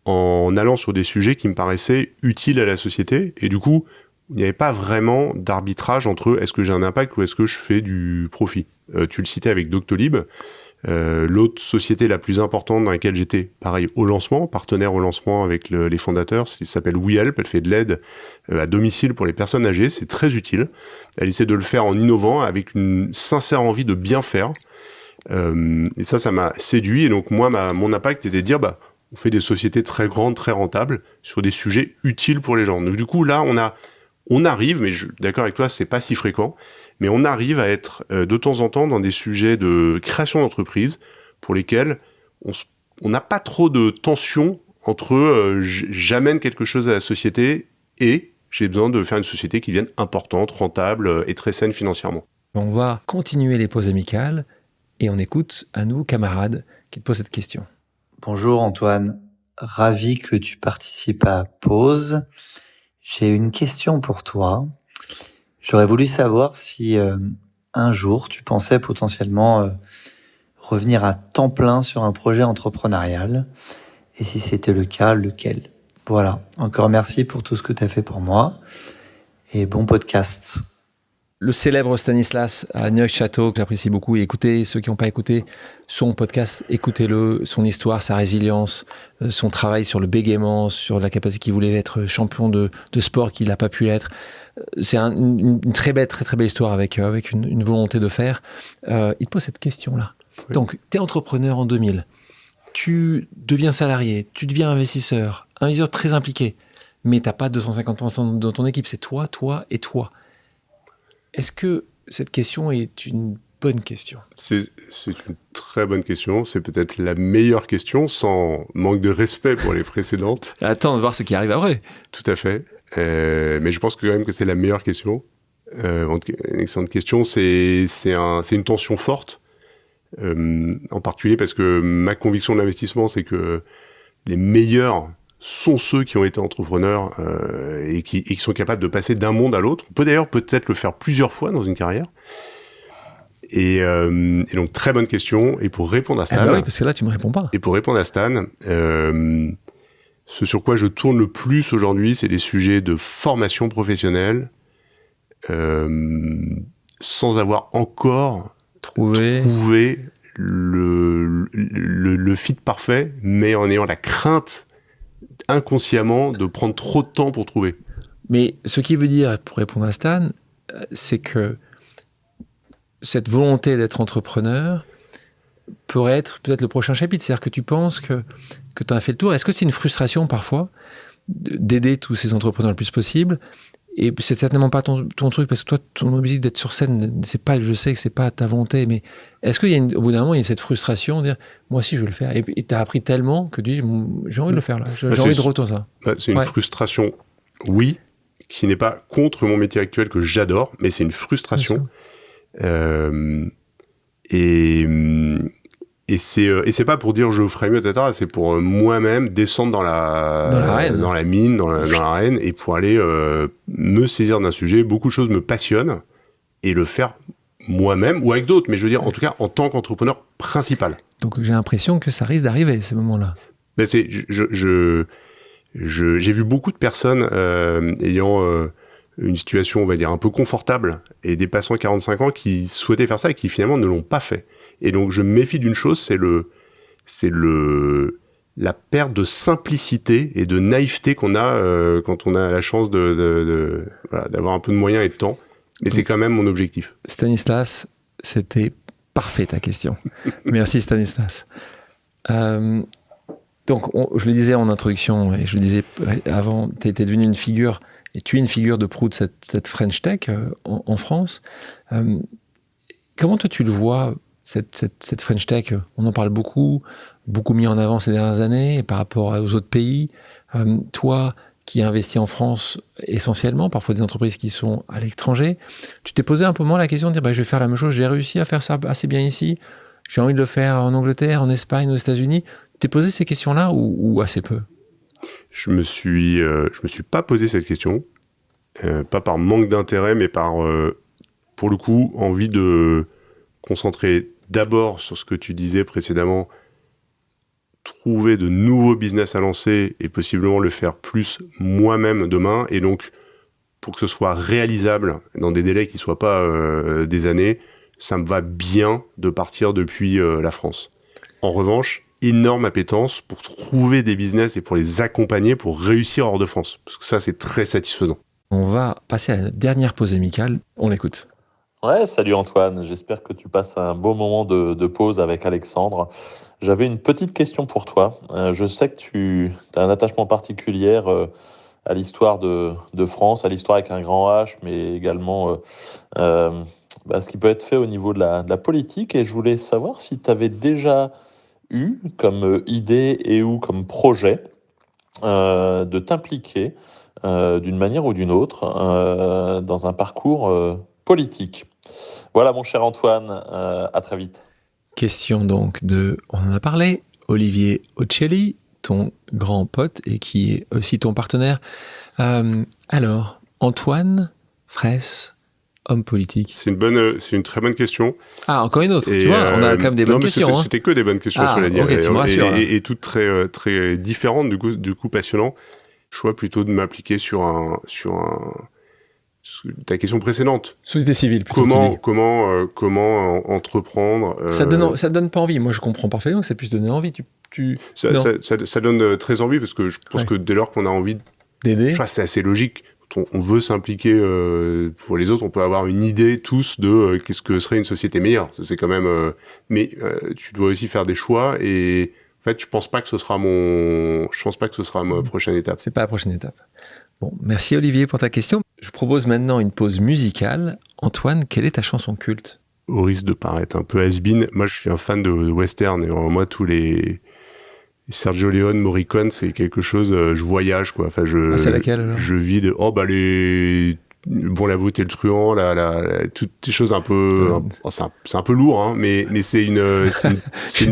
[SPEAKER 1] en allant sur des sujets qui me paraissaient utiles à la société. Et du coup, il n'y avait pas vraiment d'arbitrage entre est-ce que j'ai un impact ou est-ce que je fais du profit. Tu le citais avec Doctolib. L'autre société la plus importante dans laquelle j'étais, pareil, au lancement, partenaire au lancement avec les fondateurs, ça s'appelle WeHelp. Elle fait de l'aide à domicile pour les personnes âgées. C'est très utile. Elle essaie de le faire en innovant, avec une sincère envie de bien faire. Et ça m'a séduit. Et donc, moi, mon impact était de dire, on fait des sociétés très grandes, très rentables, sur des sujets utiles pour les gens. Donc, du coup, là, on arrive, mais je suis d'accord avec toi, c'est pas si fréquent, mais on arrive à être de temps en temps dans des sujets de création d'entreprise pour lesquels on n'a pas trop de tension entre j'amène quelque chose à la société et j'ai besoin de faire une société qui devienne importante, rentable et très saine financièrement.
[SPEAKER 2] On va continuer les pauses amicales et on écoute un nouveau camarade qui te pose cette question.
[SPEAKER 5] Bonjour Antoine, ravi que tu participes à Pause. J'ai une question pour toi. J'aurais voulu savoir si un jour tu pensais potentiellement revenir à temps plein sur un projet entrepreneurial et si c'était le cas, lequel? Voilà, encore merci pour tout ce que tu as fait pour moi et bon podcast.
[SPEAKER 2] Le célèbre Stanislas à Neufchâteau, que j'apprécie beaucoup. Et écoutez, ceux qui n'ont pas écouté son podcast, écoutez-le, son histoire, sa résilience, son travail sur le bégaiement, sur la capacité qu'il voulait être champion de sport qu'il n'a pas pu l'être. C'est une très belle histoire avec une volonté de faire. Il te pose cette question-là. Oui. Donc, tu es entrepreneur en 2000. Tu deviens salarié, tu deviens investisseur très impliqué. Mais tu n'as pas 250% dans ton équipe. C'est toi et toi. Est-ce que cette question est une bonne question?
[SPEAKER 1] C'est une très bonne question. C'est peut-être la meilleure question, sans manque de respect pour les précédentes.
[SPEAKER 2] Attends de voir ce qui arrive après.
[SPEAKER 1] Tout à fait. Mais je pense quand même que c'est la meilleure question. Une excellente question. C'est une tension forte. En particulier parce que ma conviction de l'investissement, c'est que les meilleurs sont ceux qui ont été entrepreneurs et qui sont capables de passer d'un monde à l'autre. On peut d'ailleurs peut-être le faire plusieurs fois dans une carrière. Et donc, très bonne question. Et pour répondre à Stan...
[SPEAKER 2] oui, parce que là, tu me réponds pas.
[SPEAKER 1] Et pour répondre à Stan, ce sur quoi je tourne le plus aujourd'hui, c'est des sujets de formation professionnelle, sans avoir encore trouvé le fit parfait, mais en ayant la crainte inconsciemment de prendre trop de temps pour trouver.
[SPEAKER 2] Mais ce qui veut dire, pour répondre à Stan, c'est que cette volonté d'être entrepreneur pourrait être peut-être le prochain chapitre. C'est-à-dire que tu penses que tu as fait le tour. Est-ce que c'est une frustration parfois d'aider tous ces entrepreneurs le plus possible? Et c'est certainement pas ton truc, parce que toi, ton objectif d'être sur scène, c'est pas, je sais que c'est pas ta volonté, mais est-ce qu'il y a au bout d'un moment, il y a cette frustration de dire, moi aussi, je veux le faire. Et tu as appris tellement que tu dis, j'ai envie de le faire là, j'ai envie de retourner ça.
[SPEAKER 1] C'est une frustration, oui, qui n'est pas contre mon métier actuel que j'adore, mais c'est une frustration. Et c'est pas pour dire je ferai mieux, etc. C'est pour moi-même descendre dans la mine, dans l'arène, et pour aller me saisir d'un sujet. Beaucoup de choses me passionnent et le faire moi-même ou avec d'autres. Mais je veux dire, en tout cas, en tant qu'entrepreneur principal.
[SPEAKER 2] Donc j'ai l'impression que ça risque d'arriver ces moments-là.
[SPEAKER 1] Ben j'ai vu beaucoup de personnes ayant une situation, on va dire, un peu confortable et dépassant 45 ans qui souhaitaient faire ça et qui finalement ne l'ont pas fait. Et donc, je me méfie d'une chose, c'est la perte de simplicité et de naïveté qu'on a quand on a la chance d'avoir un peu de moyens et de temps. Mais c'est quand même mon objectif.
[SPEAKER 2] Stanislas, c'était parfait ta question. Merci Stanislas. Donc, je le disais en introduction et je le disais avant, tu étais devenu une figure, et tu es une figure de proue de cette French Tech en France. Comment toi tu le vois, cette French Tech? On en parle beaucoup mis en avant ces dernières années et par rapport aux autres pays. Toi qui investis en France essentiellement, parfois des entreprises qui sont à l'étranger, tu t'es posé un moment la question de dire je vais faire la même chose, j'ai réussi à faire ça assez bien ici, j'ai envie de le faire en Angleterre, en Espagne, aux États-Unis. Tu t'es posé ces questions-là ou assez peu?
[SPEAKER 1] Je me suis pas posé cette question, pas par manque d'intérêt, mais par, pour le coup, envie de concentrer d'abord sur ce que tu disais précédemment, trouver de nouveaux business à lancer et possiblement le faire plus moi-même demain, et donc pour que ce soit réalisable dans des délais qui ne soient pas des années, ça me va bien de partir depuis la France. En revanche, énorme appétence pour trouver des business et pour les accompagner pour réussir hors de France, parce que ça c'est très satisfaisant.
[SPEAKER 2] On va passer à la dernière pause amicale, on l'écoute.
[SPEAKER 6] Ouais, salut Antoine, j'espère que tu passes un beau moment de pause avec Alexandre. J'avais une petite question pour toi. Je sais que tu as un attachement particulier à l'histoire de France, à l'histoire avec un grand H, mais également ce qui peut être fait au niveau de la politique. Et je voulais savoir si tu avais déjà eu comme idée et ou comme projet de t'impliquer d'une manière ou d'une autre dans un parcours politique. Voilà mon cher Antoine, à très vite.
[SPEAKER 2] Question donc on en a parlé, Olivier Ocelli, ton grand pote et qui est aussi ton partenaire. Alors, Antoine Fraisse, homme politique.
[SPEAKER 1] C'est une très bonne question.
[SPEAKER 2] Ah, encore une autre, tu vois, on a quand même des bonnes questions.
[SPEAKER 1] C'était que des bonnes questions, cela dit.
[SPEAKER 2] Okay, tu me rassures,
[SPEAKER 1] et toutes très, très différentes, du coup passionnant. Choix plutôt de m'appliquer sur ta question précédente.
[SPEAKER 2] Société civile.
[SPEAKER 1] Comment entreprendre
[SPEAKER 2] Ça donne pas envie. Moi, je comprends parfaitement que ça puisse donner envie.
[SPEAKER 1] Ça donne très envie parce que je pense que dès lors qu'on a envie d'aider, je crois que c'est assez logique. On veut s'impliquer pour les autres. On peut avoir une idée tous de qu'est-ce que serait une société meilleure. Ça, c'est quand même. Mais tu dois aussi faire des choix et en fait, je pense pas que ce sera ma prochaine étape.
[SPEAKER 2] C'est pas la prochaine étape. Bon, merci Olivier pour ta question. Je propose maintenant une pause musicale. Antoine, quelle est ta chanson culte?
[SPEAKER 1] Au risque de paraître un peu has-been, moi je suis un fan de western et moi tous les Sergio Leone, Morricone, c'est quelque chose, je voyage quoi. Enfin,
[SPEAKER 2] c'est laquelle alors?
[SPEAKER 1] Je vis de la beauté, le truand, toutes les choses un peu, c'est un peu lourd, hein, mais c'est une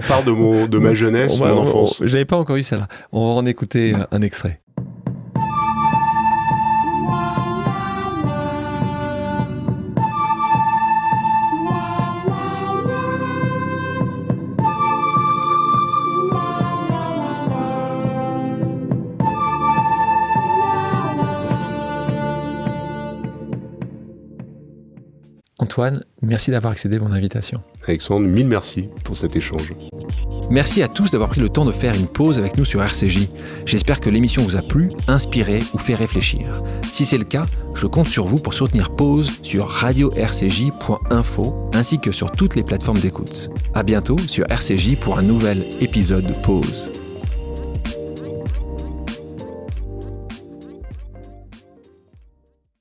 [SPEAKER 1] part de ma jeunesse, mon enfance.
[SPEAKER 2] Je n'avais pas encore eu celle-là. On va en écouter un extrait. Antoine, merci d'avoir accédé à mon invitation.
[SPEAKER 1] Alexandre, mille merci pour cet échange.
[SPEAKER 2] Merci à tous d'avoir pris le temps de faire une pause avec nous sur RCJ. J'espère que l'émission vous a plu, inspiré ou fait réfléchir. Si c'est le cas, je compte sur vous pour soutenir Pause sur radio-rcj.info ainsi que sur toutes les plateformes d'écoute. À bientôt sur RCJ pour un nouvel épisode de Pause.